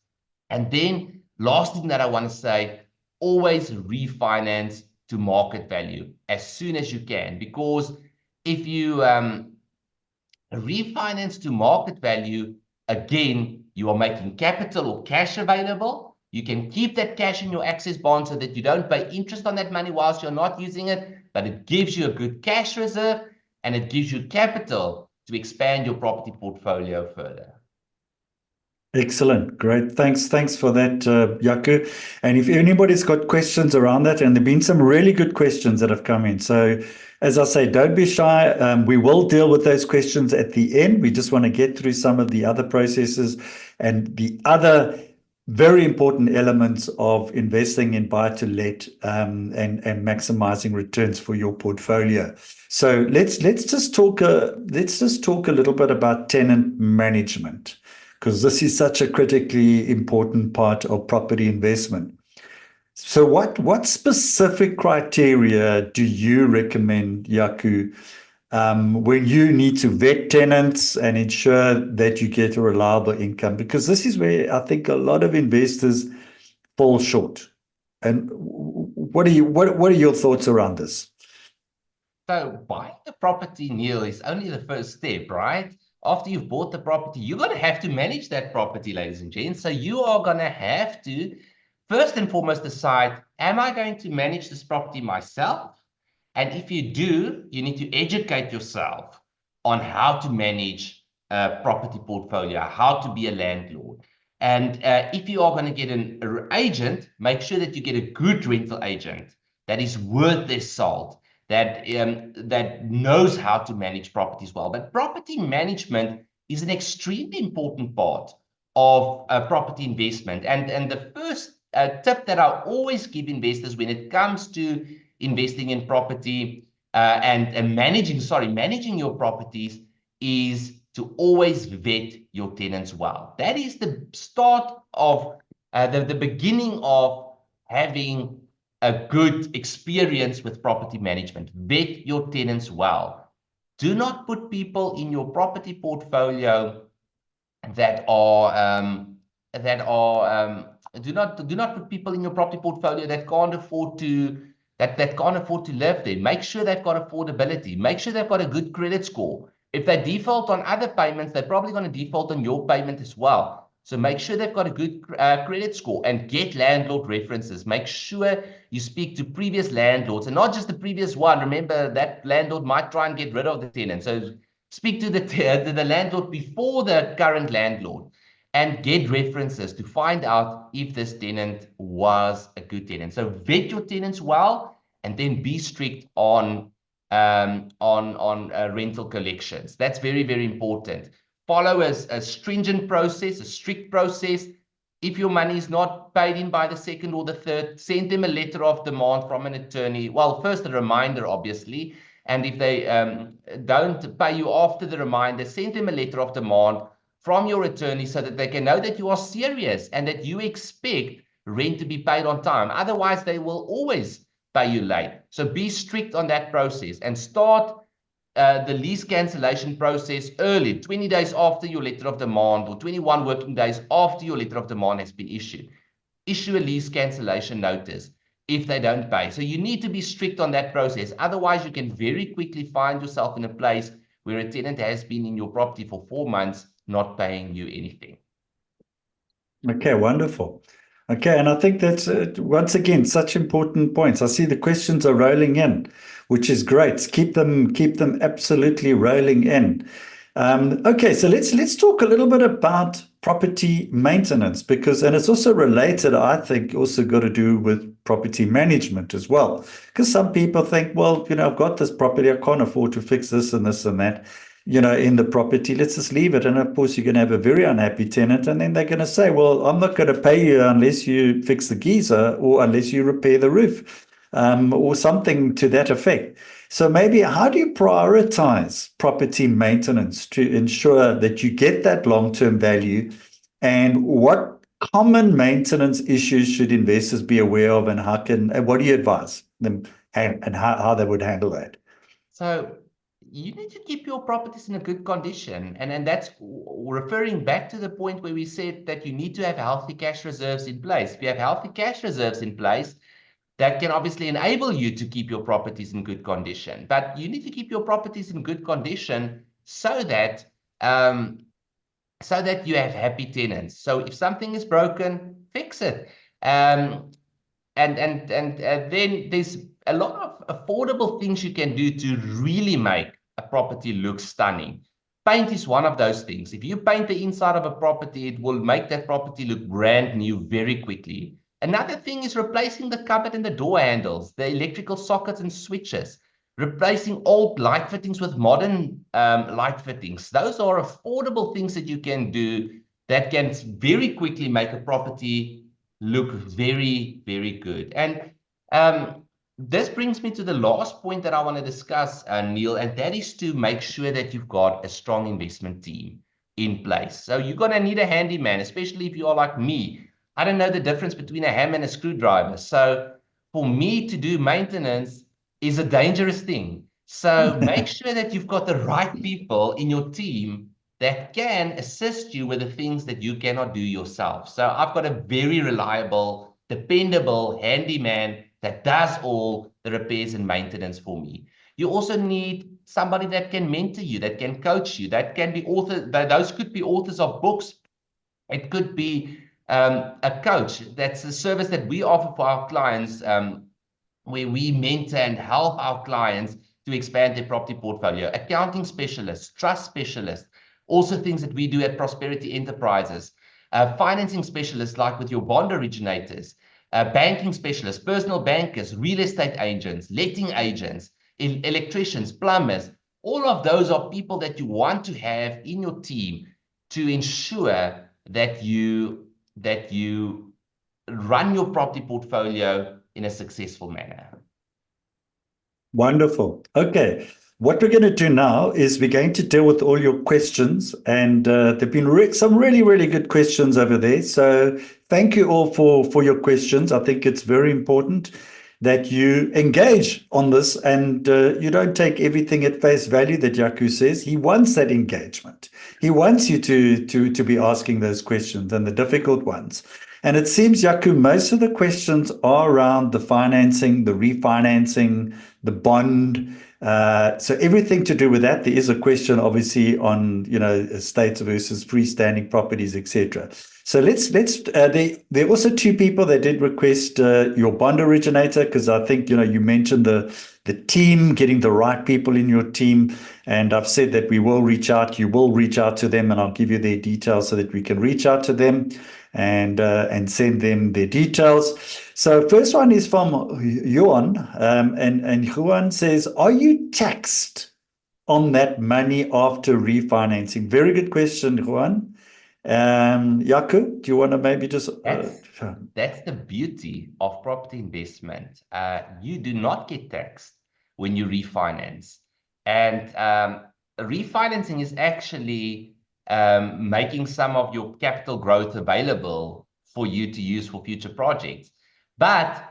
And then last thing that I want to say, always refinance to market value as soon as you can, because if you Refinance to market value, again, you are making capital or cash available. You can keep that cash in your access bond so that you don't pay interest on that money whilst you're not using it, but it gives you a good cash reserve and it gives you capital to expand your property portfolio further. Excellent. Great. Thanks for that, Jaco. And if anybody's got questions around that, and there've been some really good questions that have come in. So as I say, don't be shy. We will deal with those questions at the end. We just want to get through some of the other processes and the other very important elements of investing in buy-to-let, and maximizing returns for your portfolio. So let's just talk a little bit about tenant management, because this is such a critically important part of property investment. So what specific criteria do you recommend, Jaco, when you need to vet tenants and ensure that you get a reliable income? Because this is where I think a lot of investors fall short. And what are your thoughts around this? So buying a property, Neil, is only the first step, right? After you've bought the property, you're going to have to manage that property, ladies and gents. So you are going to have to, first and foremost, decide, am I going to manage this property myself? And if you do, you need to educate yourself on how to manage a property portfolio, how to be a landlord. And if you are going to get an agent, make sure that you get a good rental agent that is worth their salt, that knows how to manage properties well. But property management is an extremely important part of property investment. And the first tip that I always give investors when it comes to investing in property and managing your properties is to always vet your tenants well. That is the start of the beginning of having a good experience with property management. Vet your tenants well. Do not put people in your property portfolio that are do not put people in your property portfolio that can't afford to live there. Make sure they've got affordability. Make sure they've got a good credit score. If they default on other payments, they're probably going to default on your payment as well. So make sure they've got a good credit score and get landlord references. Make sure you speak to previous landlords and not just the previous one. Remember, that landlord might try and get rid of the tenant. So speak to the landlord before the current landlord and get references to find out if this tenant was a good tenant. So vet your tenants well, and then be strict on rental collections. That's very, very important. Follow a stringent process, a strict process. If your money is not paid in by the second or the third, send them a letter of demand from an attorney. Well, first a reminder, obviously. And if they don't pay you after the reminder, send them a letter of demand from your attorney so that they can know that you are serious and that you expect rent to be paid on time. Otherwise, they will always pay you late. So be strict on that process and start the lease cancellation process early, 20 days after your letter of demand or 21 working days after your letter of demand has been issued. Issue a lease cancellation notice if they don't pay. So you need to be strict on that process. Otherwise, you can very quickly find yourself in a place where a tenant has been in your property for 4 months, not paying you anything. Okay, wonderful. Okay, and I think that's once again such important points. I see the questions are rolling in, which is great. Keep them absolutely rolling in. Okay, so let's talk a little bit about property maintenance, because, and it's also related, I think, also got to do with property management as well. Because some people think, well, I've got this property, I can't afford to fix this and this and that, in the property, let's just leave it. And of course, you're going to have a very unhappy tenant. And then they're going to say, well, I'm not going to pay you unless you fix the geyser or unless you repair the roof, or something to that effect. So maybe how do you prioritize property maintenance to ensure that you get that long-term value? And what common maintenance issues should investors be aware of, and what do you advise them and how they would handle that? So you need to keep your properties in a good condition. And that's referring back to the point where we said that you need to have healthy cash reserves in place. If you have healthy cash reserves in place, that can obviously enable you to keep your properties in good condition. But you need to keep your properties in good condition so that you have happy tenants. So if something is broken, fix it. Then there's a lot of affordable things you can do to really make a property look stunning. Paint is one of those things. If you paint the inside of a property, it will make that property look brand new very quickly. Another thing is replacing the cupboard and the door handles, the electrical sockets and switches, replacing old light fittings with modern light fittings. Those are affordable things that you can do that can very quickly make a property look very, very good. And this brings me to the last point that I want to discuss, Neil, and that is to make sure that you've got a strong investment team in place. So you're going to need a handyman, especially if you are like me. I don't know the difference between a hammer and a screwdriver. So for me to do maintenance is a dangerous thing. So make sure that you've got the right people in your team that can assist you with the things that you cannot do yourself. So I've got a very reliable, dependable handyman that does all the repairs and maintenance for me. You also need somebody that can mentor you, that can coach you, that can be those could be authors of books. It could be a coach. That's a service that we offer for our clients, where we mentor and help our clients to expand their property portfolio. Accounting specialists, trust specialists, also things that we do at Prosperity Enterprises. Financing specialists like with your bond originators, banking specialists, personal bankers, real estate agents, letting agents, electricians, plumbers. All of those are people that you want to have in your team to ensure that you run your property portfolio in a successful manner. Wonderful. Okay. What we're going to do now is we're going to deal with all your questions, and there've been some really, really good questions over there. So thank you all for your questions. I think it's very important that you engage on this, and you don't take everything at face value that Jaco says. He wants that engagement. He wants you to be asking those questions and the difficult ones. And it seems, Jaco, most of the questions are around the financing, the refinancing, the bond. So everything to do with that. There is a question, obviously, on estates versus freestanding properties, etc. So there are also two people that did request your bond originator, because I think you mentioned the team, getting the right people in your team, and I've said that we will reach out. You will reach out to them, and I'll give you their details so that we can reach out to them and send them their details. So first one is from Juan, and Juan says, "Are you taxed on that money after refinancing?" Very good question, Juan. Jaco, do you want to maybe just... That's the beauty of property investment. You do not get taxed when you refinance. And refinancing is actually making some of your capital growth available for you to use for future projects. But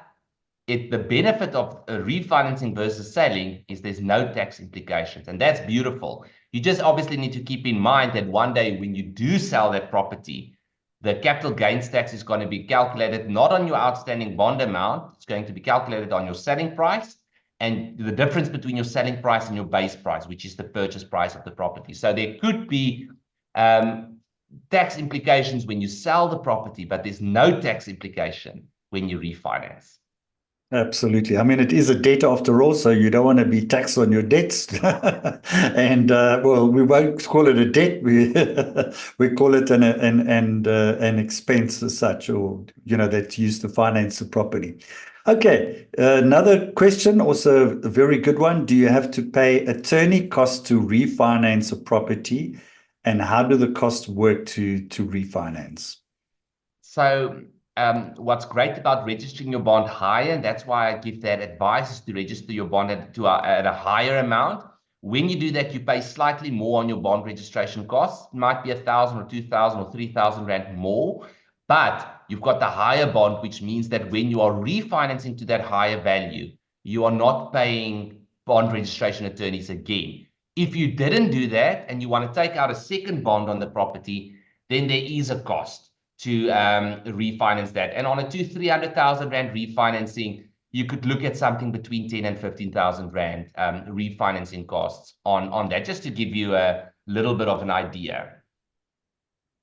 the benefit of refinancing versus selling is there's no tax implications, and that's beautiful. You just obviously need to keep in mind that one day when you do sell that property, the capital gains tax is going to be calculated not on your outstanding bond amount. It's going to be calculated on your selling price and the difference between your selling price and your base price, which is the purchase price of the property. So there could be tax implications when you sell the property, but there's no tax implication when you refinance. Absolutely. I mean, it is a debt after all, so you don't want to be taxed on your debts. And well, we won't call it a debt. We call it an expense as such, or that's used to finance the property. Okay, another question, also a very good one. Do you have to pay attorney costs to refinance a property, and how do the costs work to refinance? So what's great about registering your bond higher, and that's why I give that advice, is to register your bond at a higher amount. When you do that, you pay slightly more on your bond registration costs. It might be 1,000 or 2,000 or 3,000 Rand more, but you've got the higher bond, which means that when you are refinancing to that higher value, you are not paying bond registration attorneys again. If you didn't do that and you want to take out a second bond on the property, then there is a cost to refinance that. And on a 200,000 to 300,000 Rand refinancing, you could look at something between 10 and 15,000 Rand refinancing costs on that, just to give you a little bit of an idea.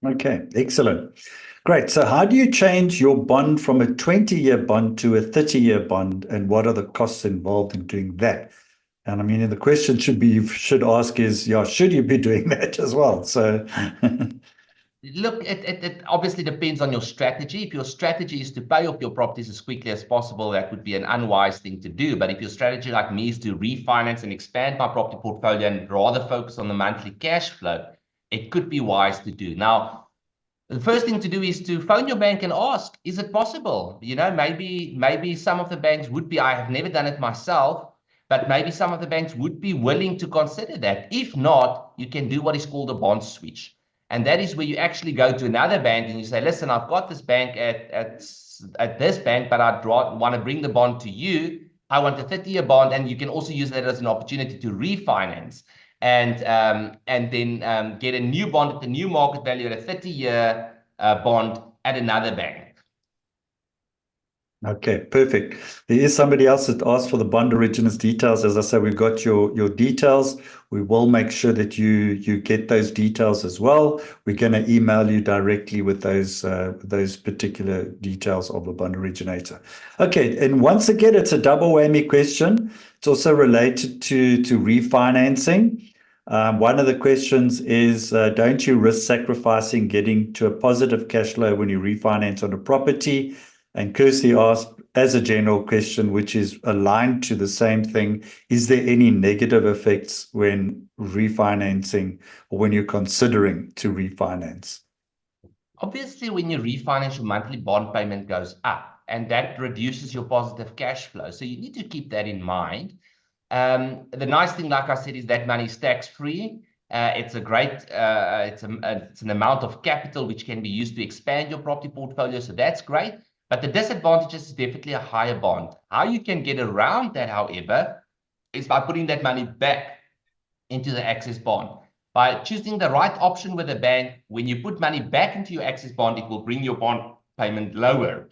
Okay, excellent. Great. So how do you change your bond from a 20-year bond to a 30-year bond, and what are the costs involved in doing that? And I mean, the question you should ask is, yeah, should you be doing that as well? So Look, it obviously depends on your strategy. If your strategy is to pay off your properties as quickly as possible, that would be an unwise thing to do. But if your strategy, like me, is to refinance and expand my property portfolio and rather focus on the monthly cash flow, it could be wise to do. Now, the first thing to do is to phone your bank and ask, is it possible? You know, maybe some of the banks would be, I have never done it myself, but maybe some of the banks would be willing to consider that. If not, you can do what is called a bond switch. And that is where you actually go to another bank and you say, listen, I've got this bank at this bank, but I want to bring the bond to you. I want a 30-year bond, and you can also use that as an opportunity to refinance and then get a new bond at the new market value at a 30-year bond at another bank. Okay, perfect. There is somebody else that asked for the bond originator's details. As I say, we've got your details. We will make sure that you get those details as well. We're going to email you directly with those particular details of the bond originator. Okay, and once again, it's a double whammy question. It's also related to refinancing. One of the questions is, don't you risk sacrificing getting to a positive cash flow when you refinance on a property? And Kirsty asked, as a general question, which is aligned to the same thing, is there any negative effects when refinancing or when you're considering to refinance? Obviously, when you refinance, your monthly bond payment goes up, and that reduces your positive cash flow. So you need to keep that in mind. The nice thing, like I said, is that money is tax-free. It's a great, it's an amount of capital which can be used to expand your property portfolio. So that's great. But the disadvantage is definitely a higher bond. How you can get around that, however, is by putting that money back into the access bond. By choosing the right option with a bank, when you put money back into your access bond, it will bring your bond payment lower.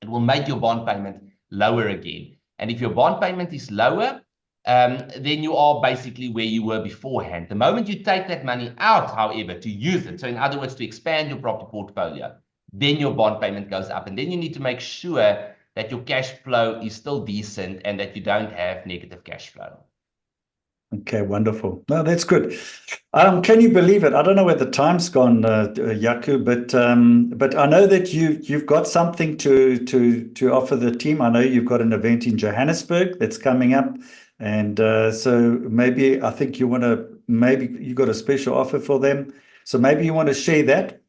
It will make your bond payment lower again. And if your bond payment is lower, then you are basically where you were beforehand. The moment you take that money out, however, to use it, so in other words, to expand your property portfolio, then your bond payment goes up. And then you need to make sure that your cash flow is still decent and that you don't have negative cash flow. Okay, wonderful. No, that's good. Can you believe it? I don't know where the time's gone, Jaco, but I know that you've got something to offer the team. I know you've got an event in Johannesburg that's coming up, and so maybe I think maybe you got a special offer for them. So maybe you want to share that.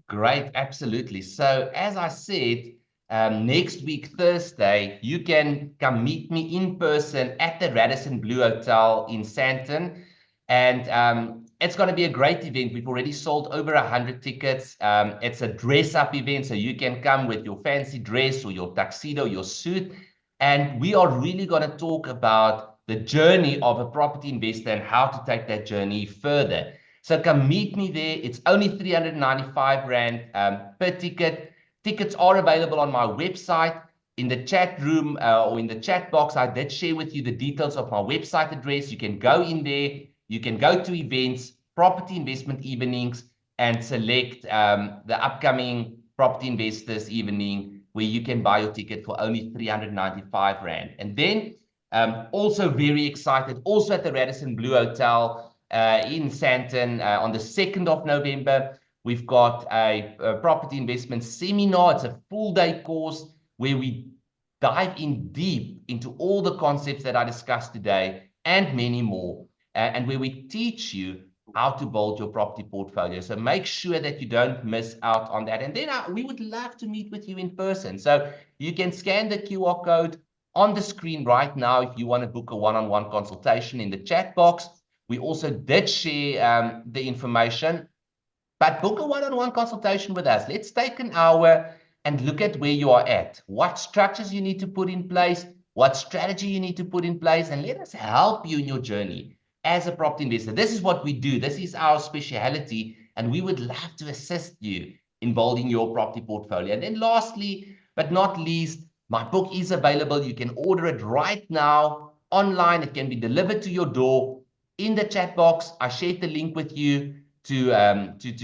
Great, absolutely. So as I said, next week, Thursday, you can come meet me in person at the Radisson Blue Hotel in Sandton. And it's going to be a great event. We've already sold over 100 tickets. It's a dress-up event, so you can come with your fancy dress or your tuxedo, your suit. And we are really going to talk about the journey of a property investor and how to take that journey further. So come meet me there. It's only 395 Rand per ticket. Tickets are available on my website. In the chat room or in the chat box, I did share with you the details of my website address. You can go in there. You can go to events, property investment evenings, and select the upcoming property investors evening where you can buy your ticket for only 395 Rand. And then also very excited, also at the Radisson Blue Hotel in Sandton on the 2nd of November. We've got a property investment seminar. It's a full-day course where we dive in deep into all the concepts that I discussed today and many more, and where we teach you how to build your property portfolio. So make sure that you don't miss out on that. And then we would love to meet with you in person. So you can scan the QR code on the screen right now if you want to book a one-on-one consultation in the chat box. We also did share the information, but book a one-on-one consultation with us. Let's take an hour and look at where you are at, what structures you need to put in place, what strategy you need to put in place, and let us help you in your journey as a property investor. This is what we do. This is our speciality, and we would love to assist you in building your property portfolio. And then lastly, but not least, My book is available. You can order it right now online. It can be delivered to your door. In the chat box, I shared the link with you to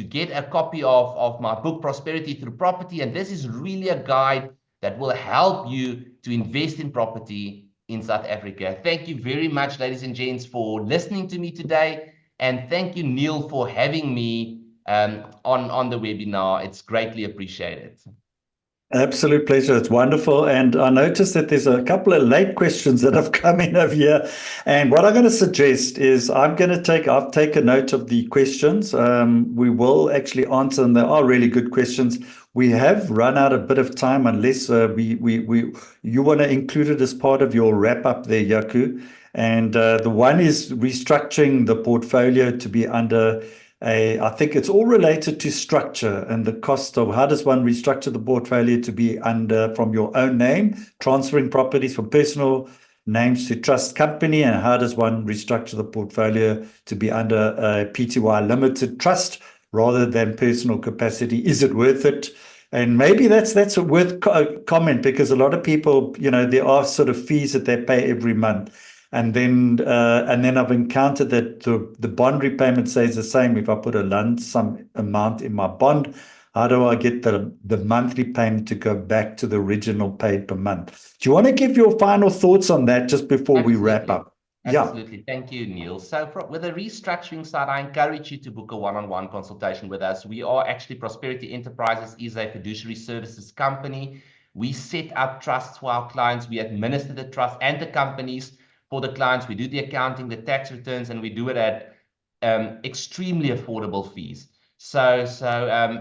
get a copy of my book, Prosperity Through Property. And this is really a guide that will help you to invest in property in South Africa. Thank you very much, ladies and gents, for listening to me today. And thank you, Neil, for having me on the webinar. It's greatly appreciated. Absolute pleasure. It's wonderful. And I noticed that there's a couple of late questions that have come in over here. And what I'm going to suggest is I've taken note of the questions. We will actually answer them. They are really good questions. We have run out a bit of time unless you want to include it as part of your wrap up there, Jaco. And the one is restructuring the portfolio to be under I think it's all related to structure and the cost of how does one restructure the portfolio to be under from your own name, transferring properties from personal names to trust company, and how does one restructure the portfolio to be under a PTY limited trust rather than personal capacity? Is it worth it? And maybe that's a worth comment, because a lot of people, there are sort of fees that they pay every month. And then I've encountered that the bond repayment stays the same if I put a lump sum amount in my bond. How do I get the monthly payment to go back to the original paid per month? Do you want to give your final thoughts on that just before we wrap up? Absolutely. Yeah. Thank you, Neil. So with the restructuring side, I encourage you to book a one-on-one consultation with us. We are actually Prosperity Enterprises is a fiduciary services company. We set up trusts for our clients. We administer the trust and the companies for the clients. We do the accounting, the tax returns, and we do it at extremely affordable fees. So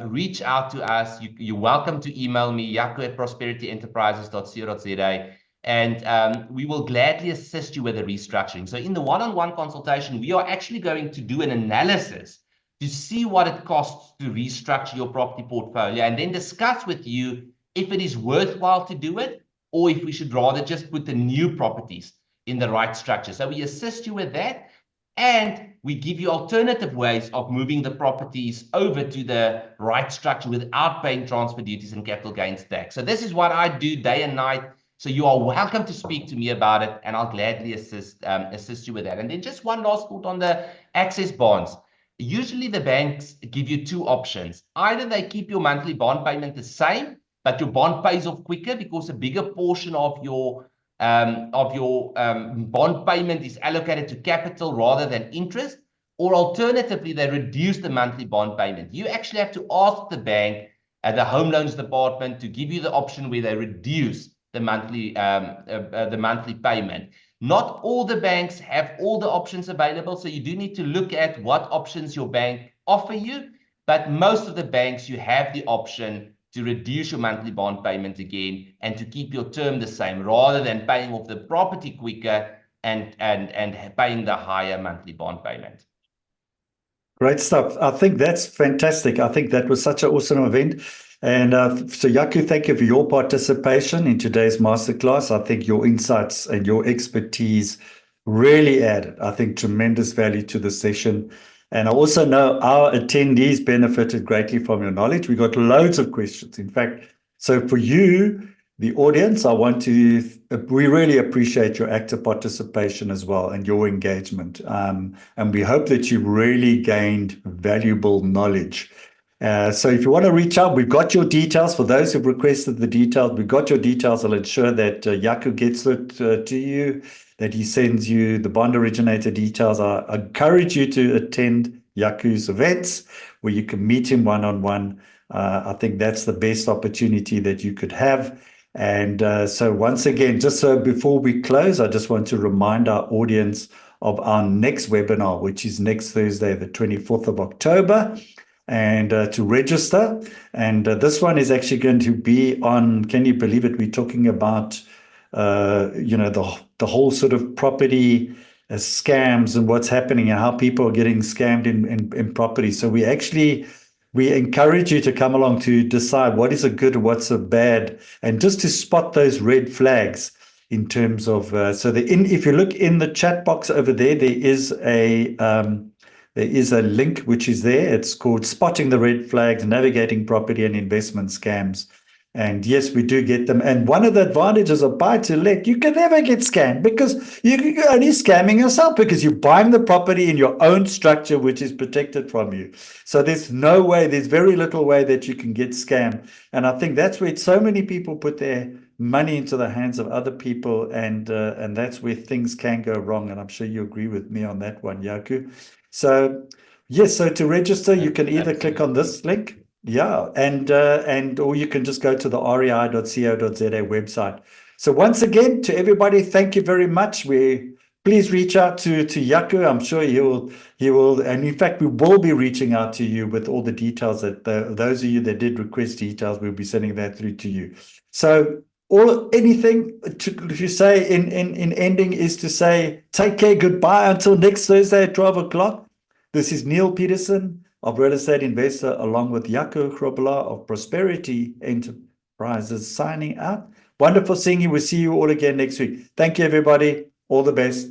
reach out to us. You're welcome to email me, jaco@prosperityenterprises.co.za, and we will gladly assist you with the restructuring. So in the one-on-one consultation, we are actually going to do an analysis to see what it costs to restructure your property portfolio, and then discuss with you if it is worthwhile to do it, or if we should rather just put the new properties in the right structure. So we assist you with that, and we give you alternative ways of moving the properties over to the right structure without paying transfer duties and capital gains tax. So this is what I do day and night. So you are welcome to speak to me about it, and I'll gladly assist you with that. And then just one last thought on the access bonds. Usually the banks give you two options. Either they keep your monthly bond payment the same, but your bond pays off quicker because a bigger portion of your bond payment is allocated to capital rather than interest, or alternatively, they reduce the monthly bond payment. You actually have to ask the bank at the home loans department to give you the option where they reduce the monthly payment. Not all the banks have all the options available, so you do need to look at what options your bank offer you, but most of the banks, you have the option to reduce your monthly bond payment again and to keep your term the same, rather than paying off the property quicker and paying the higher monthly bond payment. Great stuff. I think that's fantastic. I think that was such an awesome event. And so, Jaco, thank you for your participation in today's masterclass. I think your insights and your expertise really added, I think, tremendous value to the session. And I also know our attendees benefited greatly from your knowledge. We got loads of questions. In fact, so for you, the audience, we really appreciate your active participation as well and your engagement. And we hope that you really gained valuable knowledge. So if you want to reach out, we've got your details. For those who've requested the details, we've got your details. I'll ensure that Jaco gets it to you, that he sends you the bond originator details. I encourage you to attend Jaco's events where you can meet him one-on-one. I think that's the best opportunity that you could have. And so once again, just so before we close, I just want to remind our audience of our next webinar, which is next Thursday, the 24th of October, and to register. And this one is actually going to be on, can you believe it, we're talking about the whole sort of property scams and what's happening and how people are getting scammed in property. So we encourage you to come along to decide what is a good, what's a bad, and just to spot those red flags in terms of, if you look in the chat box over there, there is a link which is there. It's called Spotting the Red Flags, Navigating Property and Investment Scams. And yes, we do get them. And one of the advantages of buy to let, you can never get scammed because you're only scamming yourself because you're buying the property in your own structure, which is protected from you. So there's no way, there's very little way that you can get scammed. And I think that's where so many people put their money into the hands of other people. And that's where things can go wrong. And I'm sure you agree with me on that one, Jaco. So yes, so to register, you can either click on this link. Yeah, and or you can just go to the rei.co.za website. So once again, to everybody, thank you very much. Please reach out to Jaco. I'm sure he will, and in fact, we will be reaching out to you with all the details that those of you that did request details, we'll be sending that through to you. So anything to say in ending is to say take care, goodbye until next Thursday at 12 o'clock. This is Neil Peterson of Real Estate Investor, along with Jaco Grobbelaar of Prosperity Enterprises, signing out. Wonderful seeing you. We'll see you all again next week. Thank you, everybody. All the best.